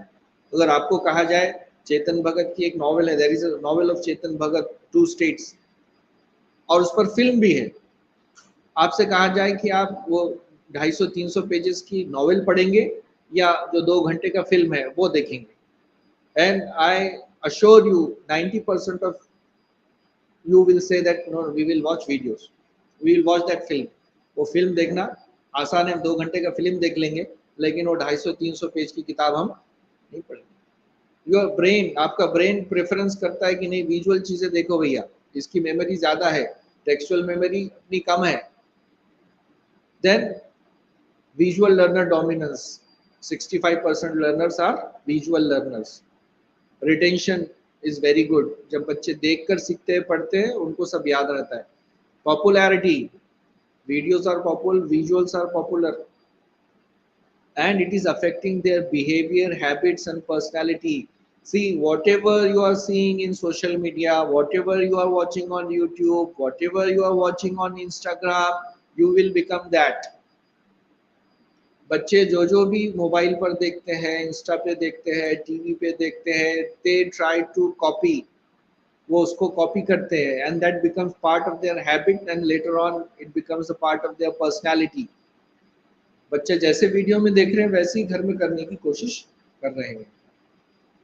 अगर आपको कहा जाए चेतन भगत की एक नॉवल है, there is a novel of Chetan Bhagat, 2 states, और उस पर फिल्म भी है. आपसे कहा जाए कि आप वो 250-300 पेजेस की नॉवल पढ़ेंगे या जो 2 घंटे का फिल्म है वो देखेंगे. And I assure you, 90% of you will say that no, we will watch videos. We will watch that film. वो फिल्म देखना आसान है, 2 घंटे का फिल्म देख लेंगे, लेकिन वो 250-300 पेज की किताब हम नहीं पढ़ेंगे. योर ब्रेन, आपका ब्रेन प्रेफरेंस करता है कि नहीं विजुअल चीजें देखो भैया, इसकी मेमोरी ज्यादा है, टेक्सचुअल मेमोरी इतनी कम है. Then visual learner dominance. 65% learners are visual learners. Retention is very good. जब बच्चे देखकर सीखते हैं, पढ़ते हैं, उनको सब याद रहता है. Popularity, videos are popular, visuals are popular, and it is affecting their behaviour, habits and personality. See, whatever you are seeing in social media, whatever you are watching on YouTube, whatever you are watching on Instagram, you will become that. बच्चे जो जो भी mobile पर देखते हैं, Insta पे देखते हैं, टीवी पे देखते हैं, दे ट्राई टू कॉपी. वो उसको कॉपी करते हैं, and that becomes part of their habit, and later on it becomes a part of their personality. बच्चे जैसे वीडियो में देख रहे हैं वैसे ही घर में करने की कोशिश कर रहे हैं.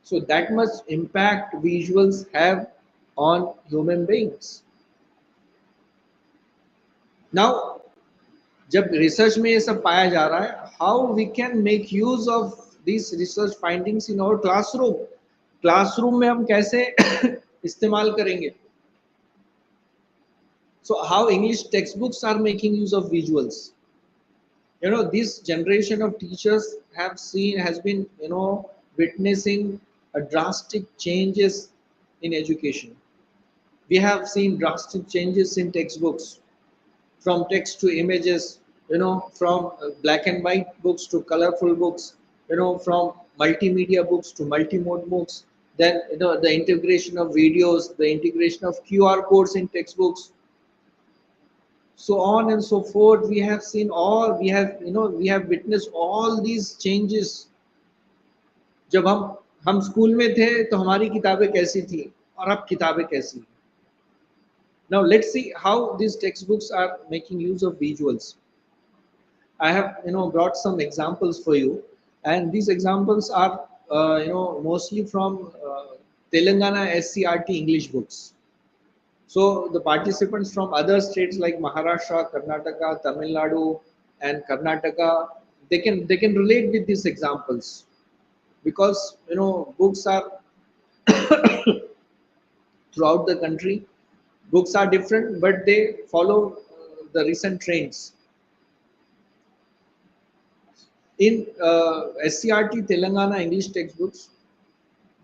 So that much impact visuals have on human beings. Now जब रिसर्च में ये सब पाया जा रहा है, how we can make use of this research findings in our classroom. Classroom में हम कैसे इस्तेमाल करेंगे? So how English text books are making use of visuals. This generation of teachers has been witnessing a drastic changes in education. We have seen drastic changes in textbooks, from text to images, from black and white books to colorful books, from multimedia books to multimode books. Then the integration of videos, the integration of QR codes in textbooks, so on and so forth. We have seen all, we have witnessed all these changes. जब हम school में थे तो हमारी किताबें कैसी थी और अब किताबें कैसी. Now let's see how these textbooks are making use of visuals. I have brought some examples for you, and these examples are mostly from Telangana SCRT English books. So the participants from other states like Maharashtra, Karnataka, Tamil Nadu, and Karnataka, they can relate with these examples, because books are throughout the country. Books are different, but they follow the recent trends. In SCRT Telangana English textbooks,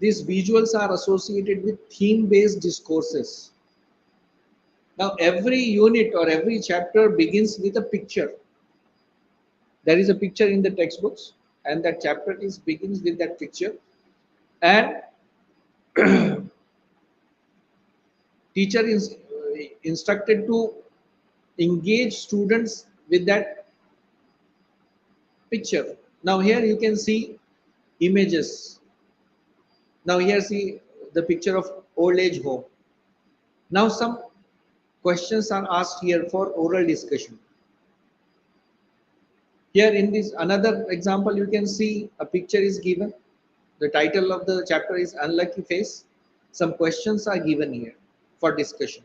these visuals are associated with theme-based discourses. Now, every unit or every chapter begins with a picture. There is a picture in the textbooks, and that chapter begins with that picture. And teacher is instructed to engage students with that picture. Now here you can see images. Now here see the picture of old age home. Now some questions are asked here for oral discussion. Here in this another example, you can see a picture is given. The title of the chapter is Unlucky Face. Some questions are given here for discussion.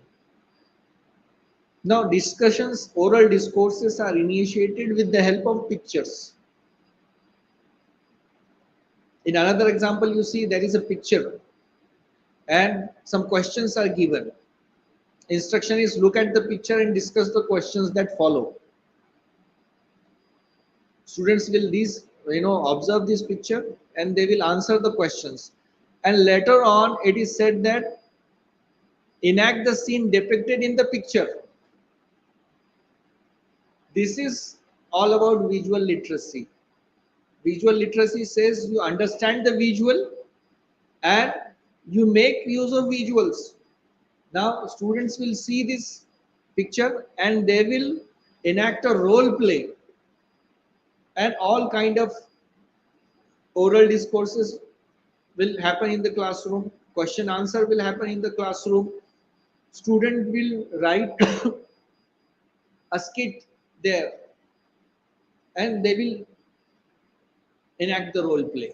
Now discussions, oral discourses are initiated with the help of pictures. In another example, you see there is a picture and some questions are given. Instruction is look at the picture and discuss the questions that follow. Students will observe this picture and they will answer the questions. And later on, it is said that enact the scene depicted in the picture. This is all about visual literacy. Visual literacy says you understand the visual and you make use of visuals. Now students will see this picture and they will enact a role play, and all kind of oral discourses will happen in the classroom. Question answer will happen in the classroom. Student will write a skit there and they will enact the role play.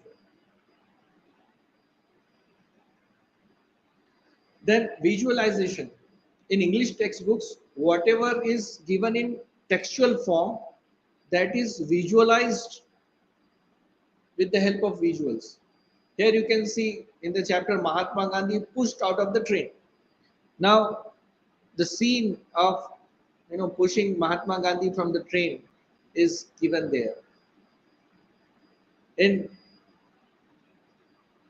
Then visualization. In English textbooks, whatever is given in textual form, that is visualized with the help of visuals. Here you can see in the chapter Mahatma Gandhi pushed out of the train. Now the scene of pushing Mahatma Gandhi from the train is given there. In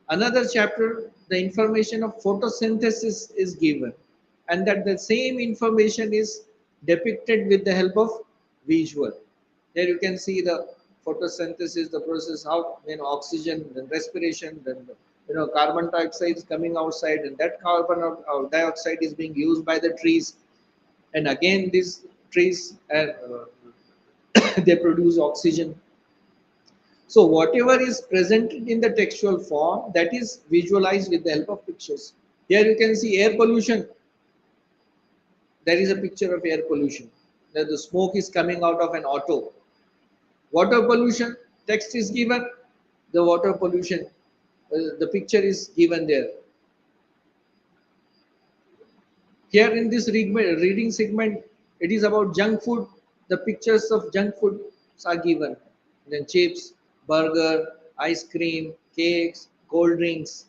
another chapter, the information of photosynthesis is given, and that the same information is depicted with the help of visual. There you can see the photosynthesis, the process, how oxygen, then respiration, then carbon dioxide is coming outside, and that carbon dioxide is being used by the trees, and again these trees they produce oxygen. So whatever is presented in the textual form, that is visualized with the help of pictures. Here you can see air pollution. There is a picture of air pollution. That the smoke is coming out of an auto. Water pollution, text is given. The water pollution, the picture is given there. Here in this reading segment, it is about junk food. The pictures of junk food are given. Then chips, burger, ice cream, cakes, cold drinks.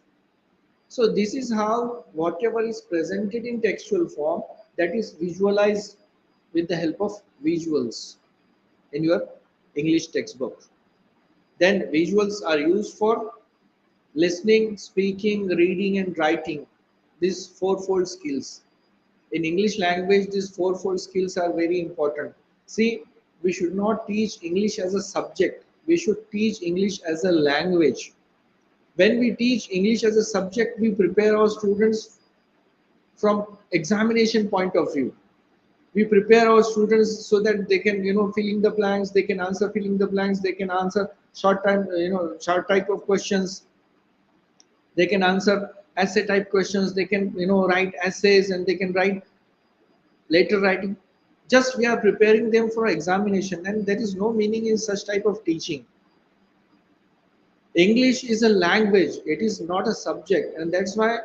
So this is how whatever is presented in textual form, that is visualized with the help of visuals in your English textbook. Then visuals are used for listening, speaking, reading and writing. These fourfold skills. In English language, these fourfold skills are very important. See, we should not teach English as a subject. We should teach English as a language. When we teach English as a subject, we prepare our students from examination point of view. We prepare our students so that they can, fill in the blanks, they can answer filling the blanks, they can answer short type of questions. They can answer essay type questions, they can, write essays, and they can write later writing. Just we are preparing them for examination, and there is no meaning in such type of teaching. English is a language, it is not a subject, and that's why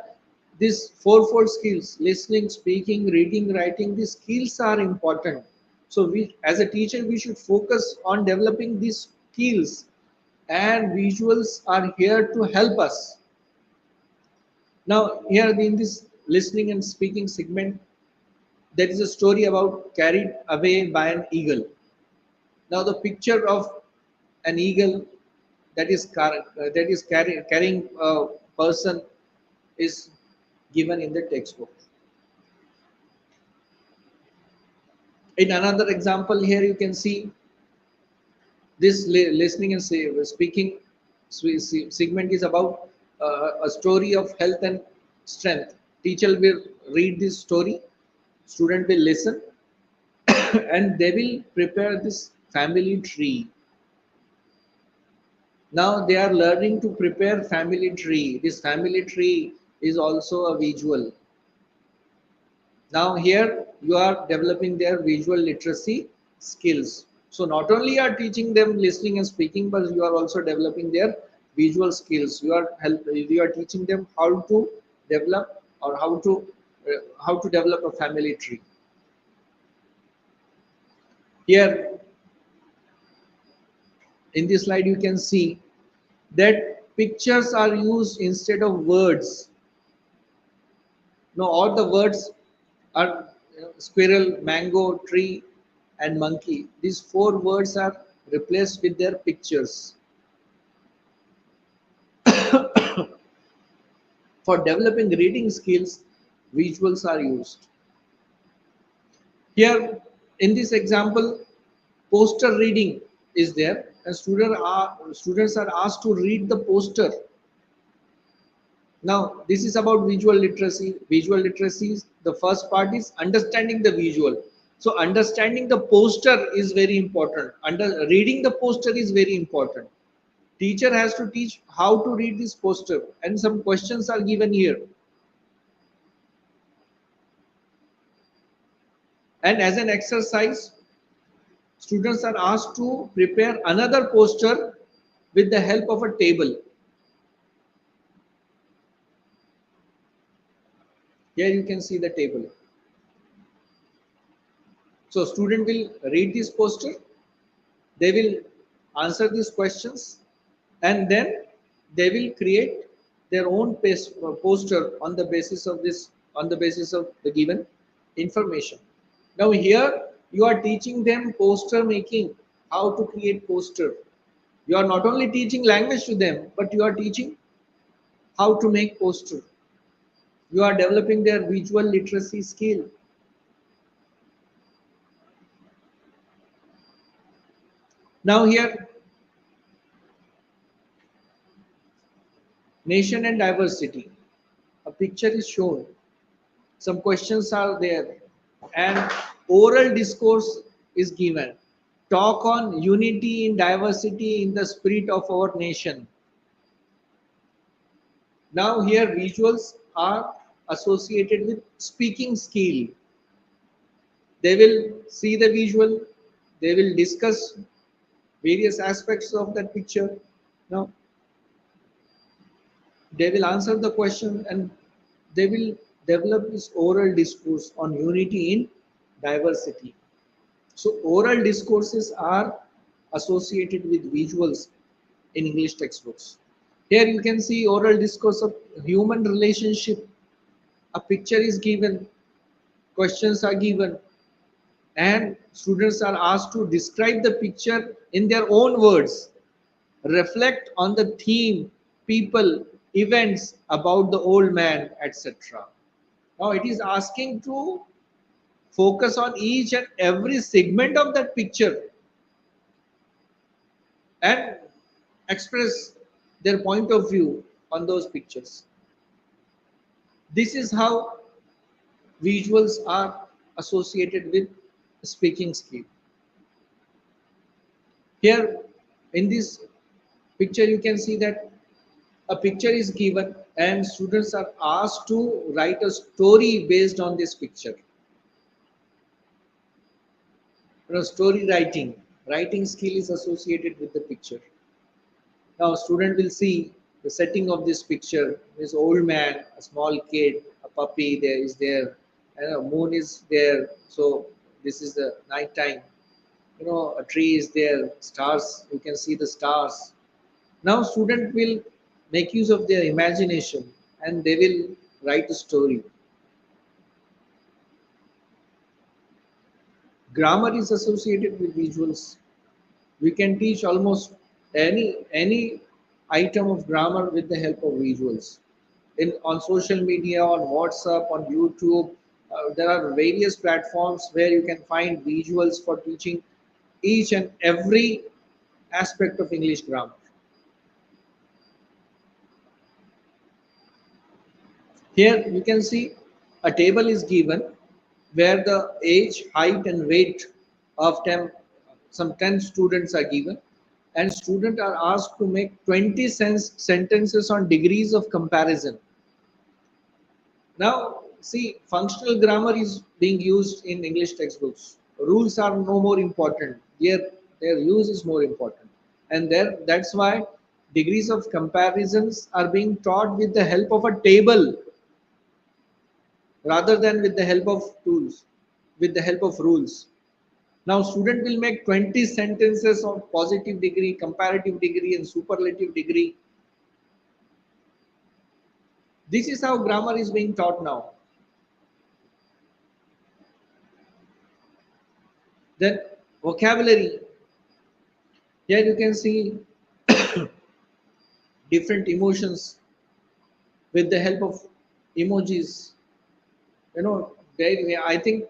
these fourfold skills, listening, speaking, reading, writing, these skills are important. So we, as a teacher, we should focus on developing these skills, and visuals are here to help us. Now here in this listening and speaking segment, there is a story about carried away by an eagle. Now the picture of an eagle that is carrying a person is given in the textbook. In another example, here you can see this listening and speaking segment is about a story of health and strength. Teacher will read this story, student will listen, and they will prepare this family tree. Now they are learning to prepare family tree. This family tree is also a visual. Now here you are developing their visual literacy skills. So not only you are teaching them listening and speaking, but you are also developing their visual skills. You are teaching them how to develop, or how to develop a family tree. Here in this slide you can see that pictures are used instead of words. No, all the words are, squirrel, mango, tree, and monkey. These four words are replaced with their pictures. For developing reading skills, visuals are used. Here, in this example, poster reading is there, and students are asked to read the poster. Now, this is about visual literacy. Visual literacy, the first part is understanding the visual. So, understanding the poster is very important. Reading the poster is very important. Teacher has to teach how to read this poster, and some questions are given here. And as an exercise, students are asked to prepare another poster with the help of a table. Here you can see the table. So student will read this poster, they will answer these questions, and then they will create their own poster on the basis of the given information. Now here you are teaching them poster making, how to create poster. You are not only teaching language to them, but you are teaching how to make poster. You are developing their visual literacy skill. Now here, nation and diversity. A picture is shown. Some questions are there, and oral discourse is given. Talk on unity in diversity in the spirit of our nation. Now here visuals are associated with speaking skill. They will see the visual, they will discuss various aspects of that picture. Now they will answer the question, and they will develop this oral discourse on unity in diversity. So oral discourses are associated with visuals in English textbooks. Here you can see oral discourse of human relationship. A picture is given, questions are given, and students are asked to describe the picture in their own words, reflect on the theme, people, events about the old man, etc. Now it is asking to focus on each and every segment of that picture and express their point of view on those pictures. This is how visuals are associated with speaking skill. Here in this picture you can see that a picture is given and students are asked to write a story based on this picture. Story writing skill is associated with the picture. Now student will see the setting of this picture. This old man, a small kid, a puppy there is there, and a moon is there. So this is the night time. A tree is there, stars, you can see the stars. Now student will make use of their imagination and they will write a story. Grammar is associated with visuals. We can teach almost any item of grammar with the help of visuals. On social media, on WhatsApp, on YouTube, there are various platforms where you can find visuals for teaching each and every aspect of English grammar. Here you can see a table is given where the age, height and weight of some 10 students are given, and students are asked to make 20 sentences on degrees of comparison. Now see, functional grammar is being used in English textbooks. Rules are no more important. Here Their use is more important. And that's why degrees of comparisons are being taught with the help of a table rather than with the help of tools, with the help of rules. Now student will make 20 sentences of positive degree, comparative degree and superlative degree. This is how grammar is being taught now. Then vocabulary. Here you can see different emotions with the help of emojis. You know, I think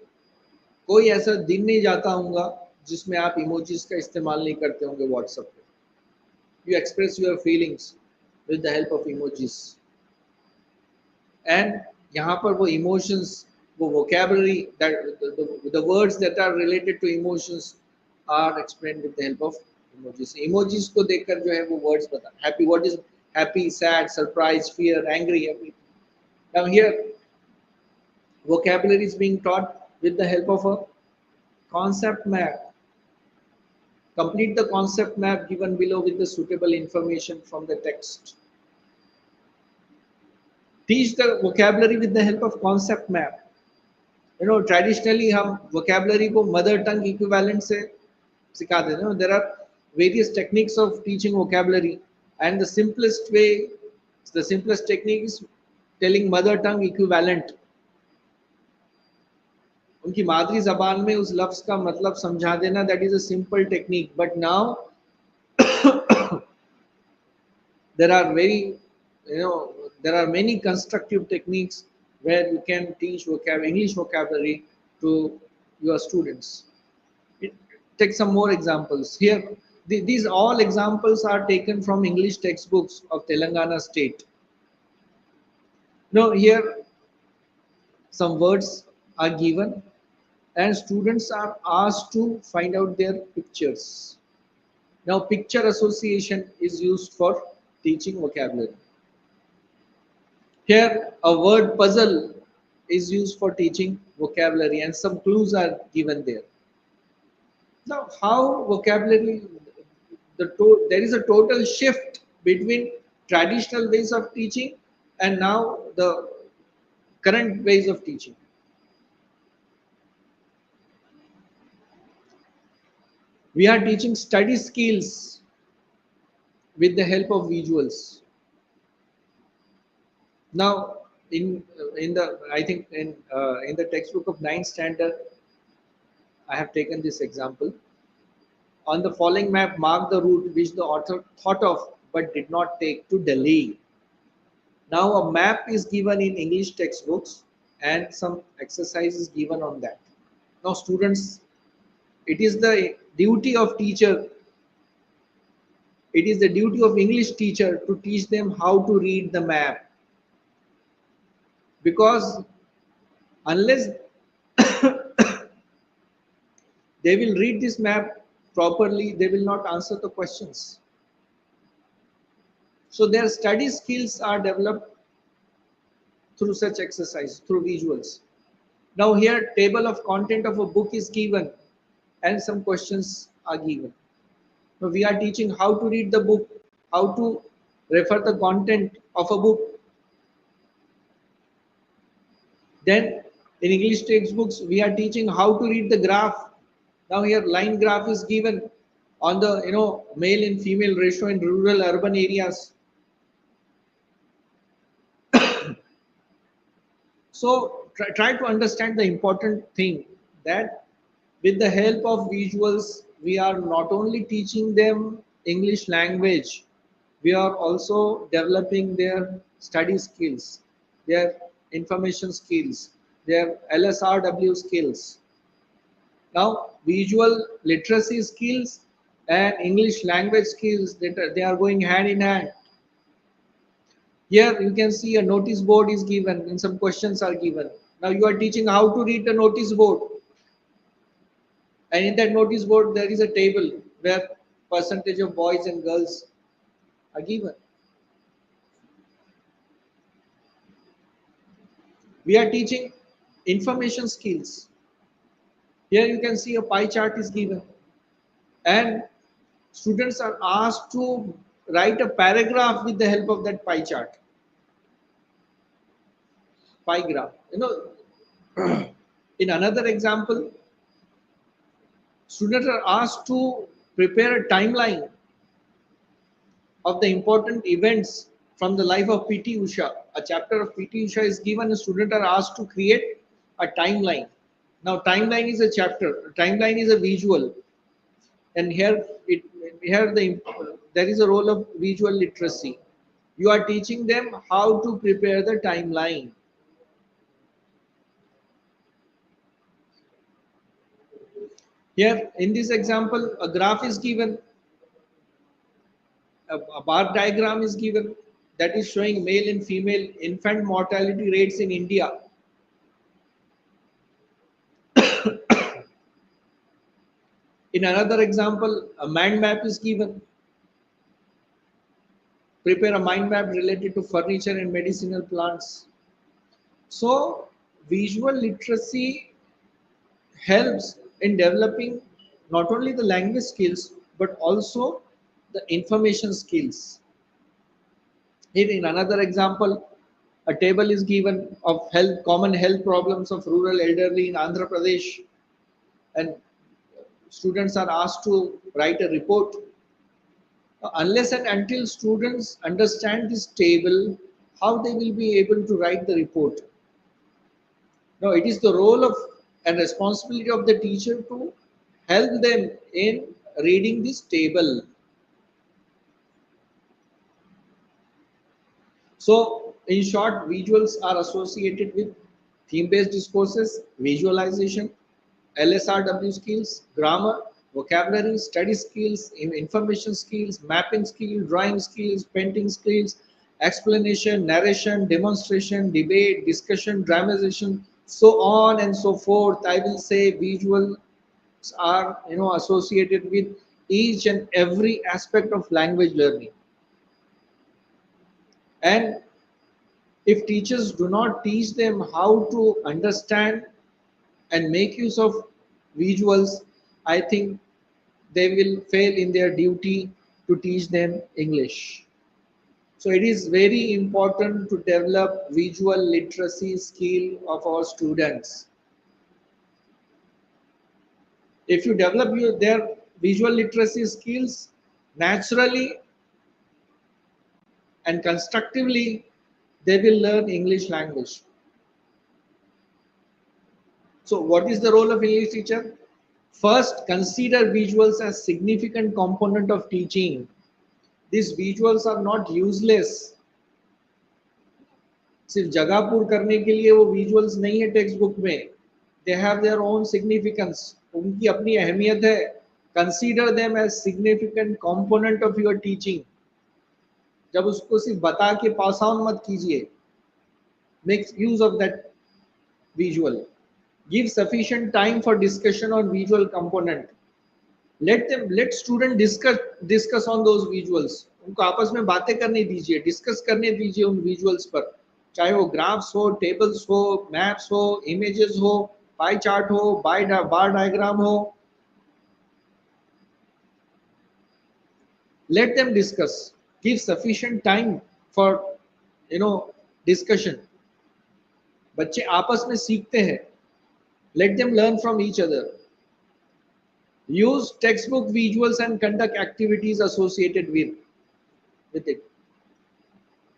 कोई ऐसा दिन नहीं जाता होगा जिसमें आप emojis का इस्तेमाल नहीं करते होंगे WhatsApp पे. You express your feelings with the help of emojis. And यहाँ पर वो emotions, वो vocabulary, that the words that are related to emotions are explained with the help of emojis. Emojis को देखकर जो है वो words बता. Happy, what is happy, sad, surprised, fear, angry, everything. Now here, vocabulary is being taught with the help of a concept map. Complete the concept map given below with the suitable information from the text. Teach the vocabulary with the help of concept map. You know, traditionally हम vocabulary को mother tongue equivalent से सिखाते हैं. You know, there are various techniques of teaching vocabulary, and the simplest technique is telling mother tongue equivalent. उनकी मादरी जबान में उस लफ्ज का मतलब समझा देना, that is a simple technique. But now there are many constructive techniques where you can teach English vocabulary to your students. Take some more examples here. These all examples are taken from English textbooks of Telangana state. Now here some words are given and students are asked to find out their pictures. Now picture association is used for teaching vocabulary. Here a word puzzle is used for teaching vocabulary and some clues are given there. Now how vocabulary, there is a total shift between traditional ways of teaching and now the current ways of teaching. We are teaching study skills with the help of visuals. Now, in the textbook of 9th standard, I have taken this example. On the following map, mark the route which the author thought of but did not take to Delhi. Now, a map is given in English textbooks and some exercises given on that. Now, students, it is the duty of teacher, it is the duty of English teacher to teach them how to read the map. Because unless they will read this map properly, they will not answer the questions. So their study skills are developed through such exercise, through visuals. Now here table of content of a book is given and some questions are given. Now we are teaching how to read the book, how to refer the content of a book. Then in English textbooks, we are teaching how to read the graph. Now here line graph is given on the male and female ratio in rural urban areas. So try to understand the important thing that with the help of visuals, we are not only teaching them English language, we are also developing their study skills, their information skills, their LSRW skills. Now, visual literacy skills and English language skills, they are going hand in hand. Here you can see a notice board is given and some questions are given. Now you are teaching how to read the notice board. And in that notice board, there is a table where percentage of boys and girls are given. We are teaching information skills. Here you can see a pie chart is given. and students are asked to write a paragraph with the help of that pie chart, pie graph. In another example, students are asked to prepare a timeline of the important events from the life of PT Usha. A chapter of PT Usha is given, and students are asked to create a timeline. Now, timeline is a chapter, timeline is a visual, and there is a role of visual literacy. You are teaching them how to prepare the timeline. Here, in this example, a graph is given, a bar diagram is given that is showing male and female infant mortality rates in India. In another example, a mind map is given. Prepare a mind map related to furniture and medicinal plants. So, visual literacy helps in developing not only the language skills but also the information skills. Here, in another example, a table is given of common health problems of rural elderly in Andhra Pradesh, and students are asked to write a report. Unless and until students understand this table, how they will be able to write the report? Now, it is the role of and responsibility of the teacher to help them in reading this table. So, in short, visuals are associated with theme-based discourses, visualization, LSRW skills, grammar, vocabulary, study skills, information skills, mapping skills, drawing skills, painting skills, explanation, narration, demonstration, debate, discussion, dramatization, so on and so forth. I will say visuals are associated with each and every aspect of language learning. And if teachers do not teach them how to understand and make use of visuals, I think they will fail in their duty to teach them English. So it is very important to develop visual literacy skill of our students. If you develop their visual literacy skills naturally and constructively, they will learn English language. So what is the role of English teacher? First, consider visuals as significant component of teaching. These visuals are not useless. सिर्फ जगह पूर करने के लिए वो visuals नहीं है text book में. They have their own significance. उनकी अपनी अहमियत है. Consider them as significant component of your teaching. जब उसको सिर्फ बता के पास ऑन मत कीजिए. Make use of that visual. Give sufficient time for discussion on visual component. Let student discuss on those visuals. उनको आपस में बातें करने दीजिए, डिस्कस करने दीजिए उन विजुअल्स पर, चाहे वो ग्राफ्स हो, टेबल्स हो, मैप्स हो, इमेजेस हो, पाई चार्ट हो, बार डायग्राम हो. Let them discuss. Give sufficient time for discussion. बच्चे आपस में सीखते हैं. Let them learn from each other. Use textbook visuals and conduct activities associated with it.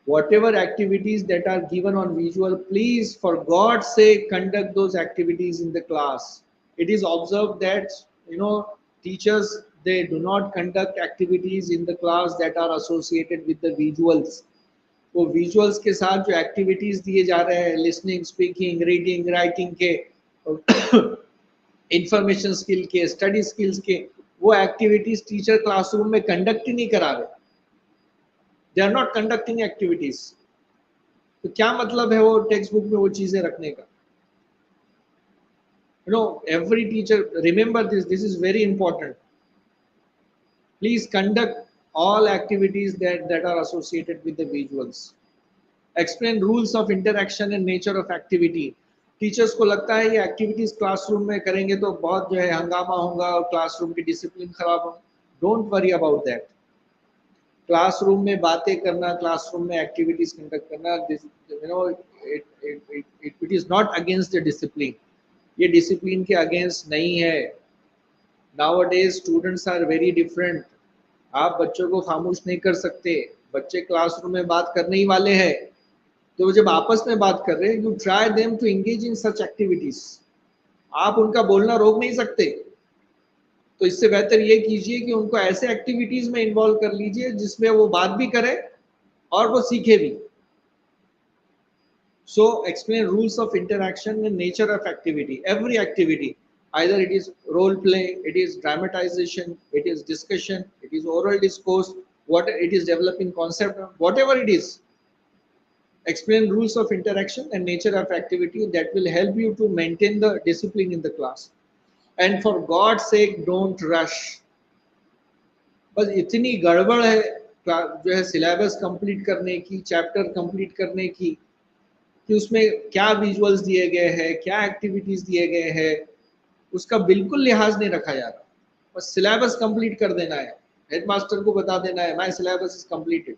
Whatever activities that are given on visual, please, for God's sake, conduct those activities in the class. It is observed that teachers, they do not conduct activities in the class that are associated with the visuals. वो visuals के साथ जो activities दिए जा रहे हैं, listening, speaking, reading, writing के, information skill के, स्टडी स्किल्स के, वो एक्टिविटीज टीचर क्लासरूम में कंडक्ट ही नहीं करा रहे. They are not conducting activities. तो क्या मतलब है वो टेक्स्ट बुक में वो चीजें रखने का? Every teacher remember this is very important. Please conduct all activities that are associated with the visuals. Explain rules of interaction and nature of activity. Teachers को लगता है ये एक्टिविटीज क्लासरूम में करेंगे तो बहुत हंगामा होगा और क्लासरूम की डिसिप्लिन खराब होगा. Don't worry about that. Classroom में बातें करना, क्लासरूम में एक्टिविटीज कंडक्ट करना, you know it is not against the discipline, ये डिसिप्लिन के अगेंस्ट नहीं है। Nowadays students are very different. आप बच्चों को खामोश नहीं कर सकते, बच्चे क्लासरूम में बात करने ही वाले हैं, तो जब आपस में बात कर रहे हैं, you try them to engage in such activities. आप उनका बोलना रोक नहीं सकते, तो इससे बेहतर ये कीजिए कि उनको ऐसे एक्टिविटीज में इन्वॉल्व कर लीजिए जिसमें वो बात भी करे और वो सीखे भी। So explain rules of interaction and nature of activity. Every activity, either it is role play, it is dramatization, it is discussion, it is oral discourse, what it is developing concept, whatever it is. Explain rules of interaction and nature of activity that will help you to maintain the discipline in the class. And for God's sake, don't rush. बस इतनी गड़बड़ है जो है syllabus complete करने की, chapter complete करने की, कि उसमें क्या विजुअल्स दिए गए हैं, क्या एक्टिविटीज दिए गए हैं, उसका बिल्कुल लिहाज नहीं रखा जा रहा। बस सिलेबस कंप्लीट कर देना है, हेडमास्टर को बता देना है my syllabus is completed.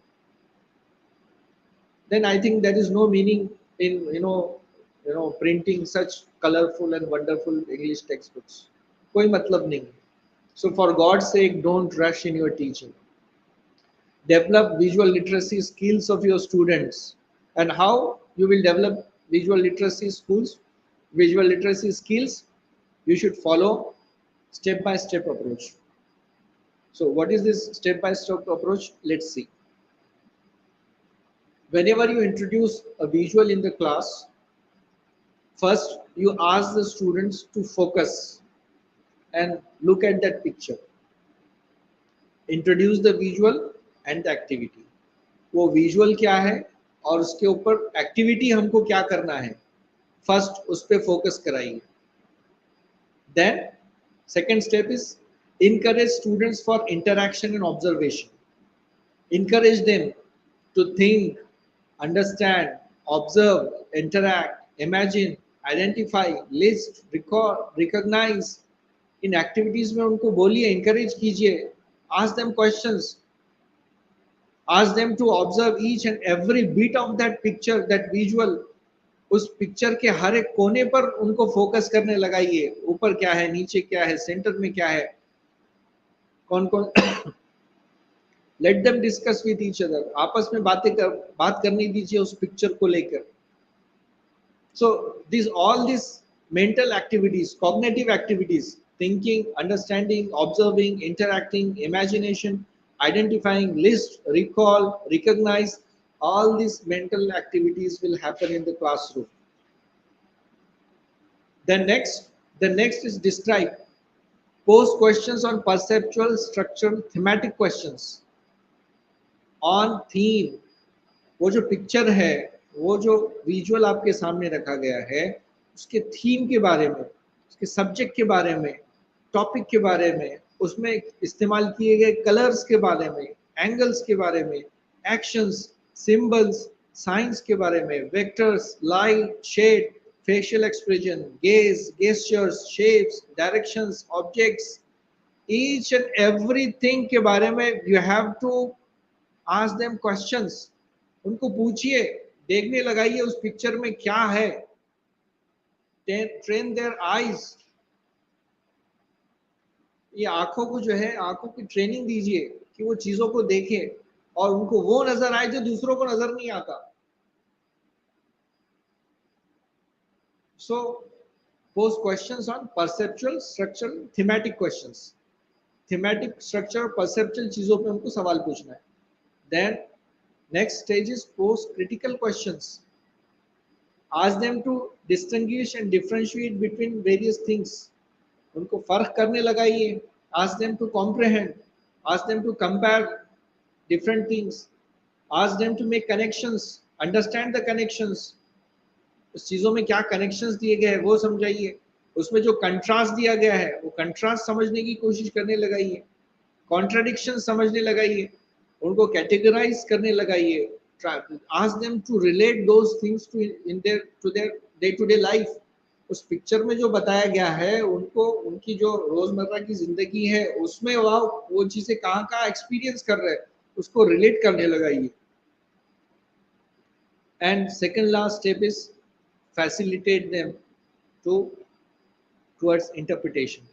Then I think there is no meaning in printing such colourful and wonderful English text books. कोई मतलब नहीं है। So for God's sake don't rush in your teaching. Develop visual literacy skills of your students. And how you will develop visual literacy skills? You should follow step-by-step approach. So what is this step-by-step approach? Let's see. Whenever you introduce a visual in the class, first you ask the students to focus and look at that picture. Introduce the visual and the activity. वो visual क्या है और उसके ऊपर activity हमको क्या करना है, फर्स्ट उस पर फोकस कराइए। Then second step is encourage students for interaction and observation. Encourage them to think, understand, observe, interact, imagine, identify, list, record, recognize. In activities में उनको बोलिए, encourage कीजिए, ask them questions, ask them to observe each and every bit of that picture, that visual. उस picture के हर एक कोने पर उनको फोकस करने लगाइए, ऊपर क्या है, नीचे क्या है, सेंटर में क्या है, कौन कौन। Let them discuss with each other, आपस में बात करने दीजिए उस पिक्चर को लेकर। So this all this mental activities, cognitive activities, thinking, understanding, observing, interacting, imagination, identifying, list, recall, recognize, all these mental activities will happen in the classroom. The next is describe. Pose questions on perceptual, structural, thematic questions. On theme, वो जो picture है, वो जो visual आपके सामने रखा गया है, उसके थीम के बारे में, उसके सब्जेक्ट के बारे में, टॉपिक के बारे में, उसमें इस्तेमाल किए गए कलर्स के बारे में, एंगल्स के बारे में, एक्शंस, सिंबल्स, साइंस के बारे में, vectors, light, shade, facial expression, gaze, gestures, shapes, directions, objects, each and everything के बारे में you have to ask them questions. उनको पूछिए, देखने लगाइए उस पिक्चर में क्या है, ट्रेन देयर आईज। ये आंखों को जो है, आंखों की ट्रेनिंग दीजिए कि वो चीजों को देखें और उनको वो नजर आए जो दूसरों को नजर नहीं आता। So post questions on perceptual, structural, thematic questions. Thematic, structure, perceptual चीजों पे हमको सवाल पूछना है। Then next stage is post critical questions. Ask them to distinguish and differentiate between various things. उनको फर्क करने लगाइए। Ask them to comprehend, ask them to compare different things, ask them to make connections, understand the connections. उस चीजों में क्या connections दिए गए हैं वो समझाइए। उसमें जो कंट्रास्ट दिया गया है वो कंट्रास्ट समझने की कोशिश करने लगाइए, कॉन्ट्राडिक्शन समझने लगाइए, उनको कैटेगराइज करने लगाइए। Ask them to relate those things to their day-to-day life. उस पिक्चर में जो बताया गया है उनको उनकी जो रोजमर्रा की जिंदगी है उसमें वो चीजें कहाँ कहाँ एक्सपीरियंस कर रहे हैं उसको रिलेट करने लगा ये. And second last step is facilitate them to towards interpretation.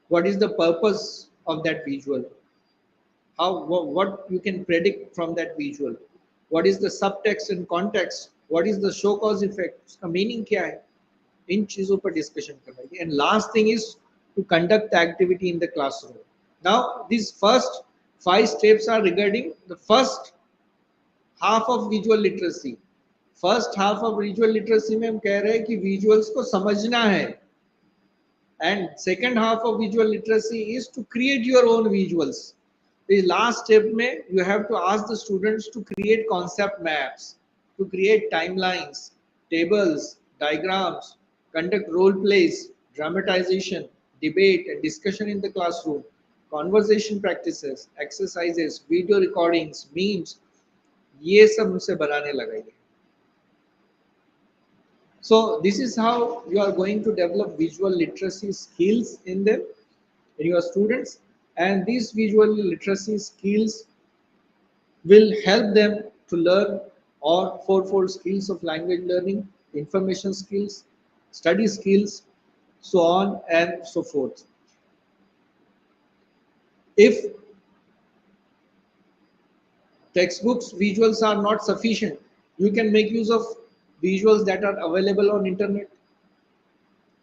What is the purpose of that visual? What you can predict from that visual? What is the subtext and context? What is the show cause effect? उसका meaning क्या है? इन चीजों पर discussion करना है. And last thing is to conduct the activity in the classroom. Now these first 5 steps are regarding the first half of visual literacy. First half of visual literacy में हम कह रहे हैं कि विजुअल्स को समझना है, and second half of visual literacy is to create your own visuals. The last step में you have to ask the students to create concept maps, to create timelines, tables, diagrams, conduct role plays, dramatization, debate and discussion in the classroom, conversation practices, exercises, video recordings, memes, ये सब उनसे बनाने लगाइए. So this is how you are going to develop visual literacy skills in them, in your students, and these visual literacy skills will help them to learn all fourfold skills of language learning, information skills, study skills, so on and so forth. If textbooks visuals are not sufficient, you can make use of visuals that are available on internet.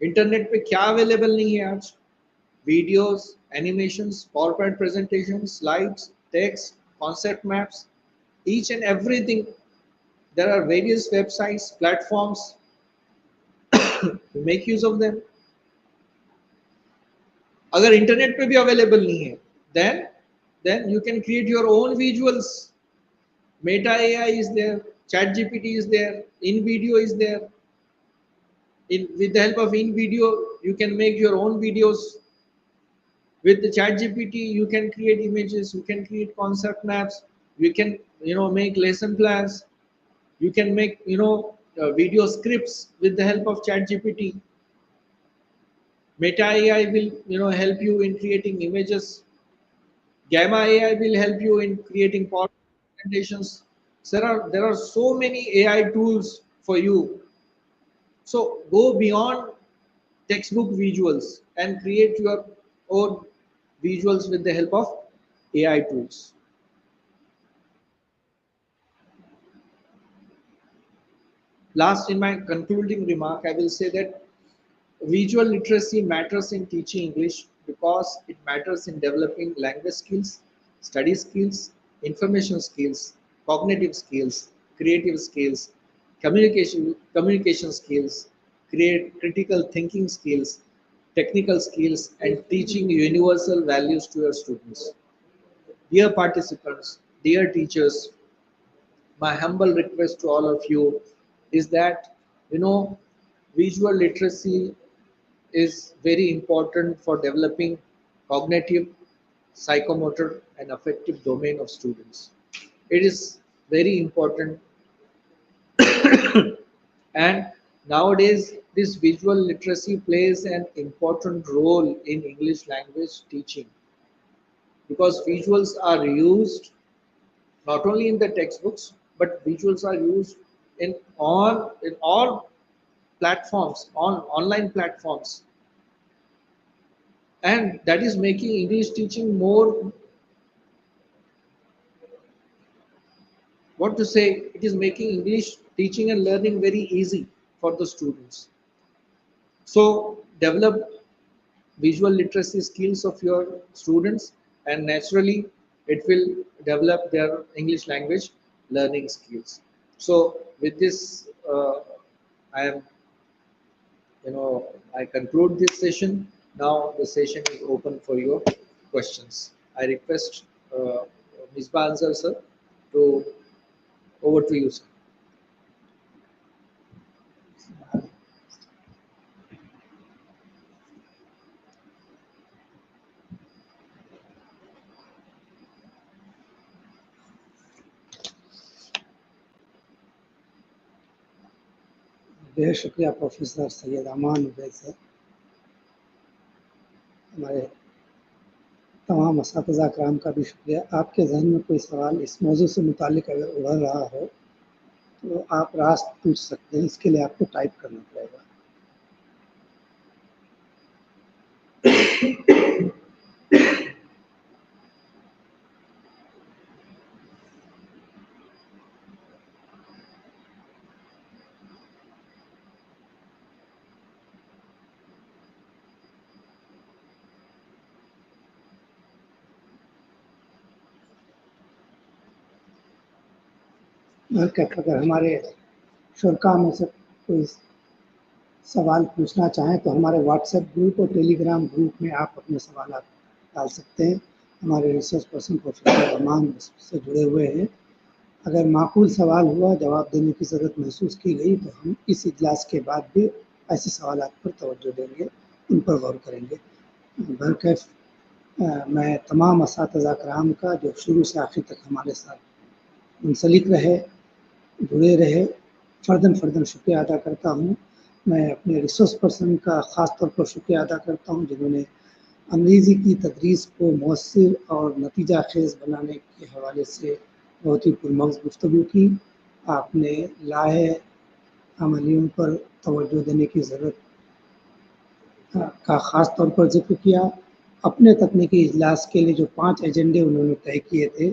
Internet पे क्या available नहीं है आज? Videos, animations, PowerPoint presentation, slides, text, concept maps, each and everything. There are various websites, platforms to make use of them. अगर internet पे भी available नहीं है, then you can create your own visuals. Meta AI is there, Chat GPT is there, InVideo is there. With the help of InVideo, you can make your own videos. With the Chat GPT, you can create images, you can create concept maps, you can make lesson plans, you can make video scripts with the help of Chat GPT. Meta AI will help you in creating images. Gamma AI will help you in creating PowerPoint presentations. There are so many AI tools for you. So go beyond textbook visuals and create your own visuals with the help of AI tools. Last, in my concluding remark, I will say that visual literacy matters in teaching English because it matters in developing language skills, study skills, information skills, cognitive skills, creative skills, communication skills, create critical thinking skills, technical skills, and teaching universal values to your students. Dear participants, dear teachers, my humble request to all of you is that visual literacy is very important for developing cognitive, psychomotor and affective domain of students. It is very important, and nowadays this visual literacy plays an important role in English language teaching because visuals are used not only in the textbooks, but visuals are used in all platforms, on online platforms, and that is making English teaching more, what to say, it is making English teaching and learning very easy for the students. So develop visual literacy skills of your students, and naturally it will develop their English language learning skills. So with this, I am I conclude this session. Now the session is open for your questions. I request Ms. Bansal sir to over to you, sir. बेहद शुक्रिया professor Syed अमान Ubaid sir. हमारे तमाम असातिज़ा कराम का भी शुक्रिया। आपके जहन में कोई सवाल इस मौजू से मुतालिक अगर उभर रहा हो तो आप रास्त पूछ सकते हैं, इसके लिए आपको टाइप करना पड़ेगा। अगर हमारे शुरा में से कोई सवाल पूछना चाहें तो हमारे व्हाट्सएप ग्रुप और टेलीग्राम ग्रुप में आप अपने सवाल डाल सकते हैं। हमारे रिसर्च पर्सन प्रोफेसर अमान से जुड़े हुए हैं। अगर माकूल सवाल हुआ, जवाब देने की ज़रूरत महसूस की गई तो हम इस इजलास के बाद भी ऐसे सवालात पर तवज्जो देंगे, उन पर गौर करेंगे। बरकैफ मैं तमाम असातिज़ा कराम का जो शुरू से आखिर तक हमारे साथ मुंसलिक रहे, जुड़े रहे, फ़र्दन शुक्रिया अदा करता हूँ। मैं अपने रिसोर्स पर्सन का ख़ास तौर पर शुक्रिया अदा करता हूँ जिन्होंने अंग्रेज़ी की तदरीस को मौसर और नतीजा खेज़ बनाने के हवाले से बहुत ही पुरमग़ज़ गुफ्तगू की। आपने लाहे अमलियों पर तवज्जो देने की ज़रूरत का ख़ास तौर पर ज़िक्र किया। अपने तकनीकी इजलास के लिए जो 5 एजेंडे उन्होंने तय किए थे,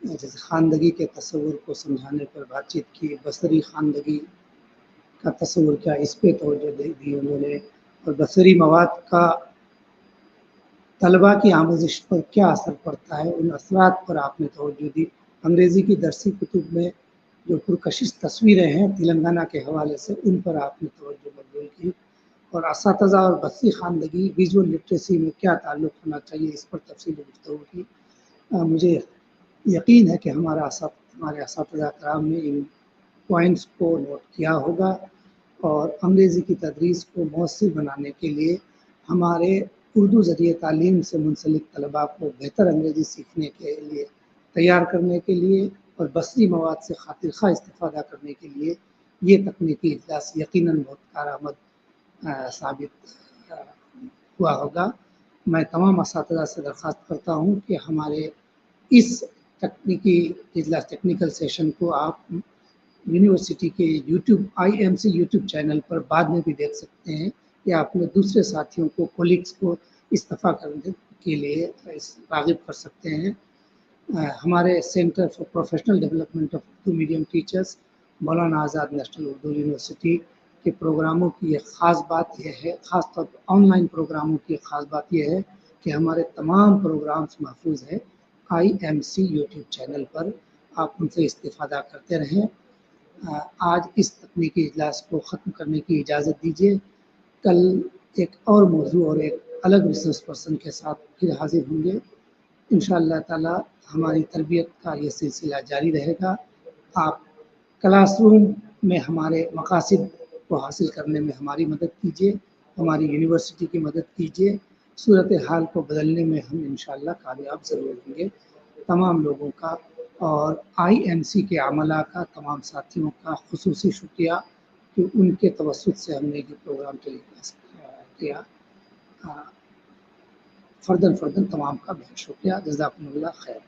जैसे ख़ानदगी के तस्वुर को समझाने पर बातचीत की, बसरी ख़ानदगी का तस्वुर क्या, इस पे तवज्जो दी उन्होंने, और बसरी मवाद का तलबा की आमोज़िश पर क्या असर पड़ता है, उन असरात पर आपने तवज्जो दी। अंग्रेज़ी की दरसी कुतुब में जो पुरकशिश तस्वीरें हैं तेलंगाना के हवाले से, उन पर आपने तवज्जो मबज़ूल की, और असातिज़ा और बसरी ख़ानदगी विजुअल लिटरेसी में क्या ताल्लुक़ होना चाहिए, इस पर तफ़सीली गुफ्तगू की। मुझे यकीन है कि हमारे असातिज़ा कराम ने इन पॉइंट्स को नोट किया होगा और अंग्रेज़ी की तदरीस को मौसर बनाने के लिए हमारे उर्दू ज़रिए तालीम से मुंसलिक तलबा को बेहतर अंग्रेज़ी सीखने के लिए तैयार करने के लिए और बसरी मवाद से खातिर-खा इस्तिफ़ादा करने के लिए ये तकनीकी इजलास यकीनन बहुत कारआमद साबित हुआ होगा। मैं तमाम असातिज़ा से दरख्वास्त करता हूँ कि हमारे इस तकनीकी इजलास टेक्निकल सेशन को आप यूनिवर्सिटी के IMC यूट्यूब चैनल पर बाद में भी देख सकते हैं, या अपने दूसरे साथियों को, कोलिग्स को इस्तीफ़ा करने के लिए राग़िब कर सकते हैं। हमारे centre for professional development of Urdu medium teachers, Maulana Azad national Urdu university के प्रोग्रामों की एक ख़ास बात यह है, ख़ास तौर पर ऑनलाइन प्रोग्रामों की एक ख़ास बात यह है कि हमारे तमाम प्रोग्राम्स महफूज हैं IMC यूट्यूब चैनल पर। आप उनसे इस्तिफ़ादा करते रहें। आज इस तकनीकी इजलास को ख़त्म करने की इजाज़त दीजिए। कल एक और मौजू और एक अलग रिसर्च पर्सन के साथ फिर हाजिर होंगे। इंशाअल्लाह ताला हमारी तरबियत का ये सिलसिला जारी रहेगा। आप क्लासरूम में हमारे मकासद को हासिल करने में हमारी मदद कीजिए, हमारी यूनिवर्सिटी की मदद कीजिए। सूरत हाल को बदलने में हम इंशाअल्लाह कामयाब ज़रूर होंगे। तमाम लोगों का और IMC के आमला का, तमाम साथियों का ख़ुसूसी शुक्रिया कि उनके तवस्सुत से हमने ये प्रोग्राम टेलीकास्ट किया। फ़र्दन तमाम का बहुत शुक्रिया। जज़ाकुमुल्लाह खैर।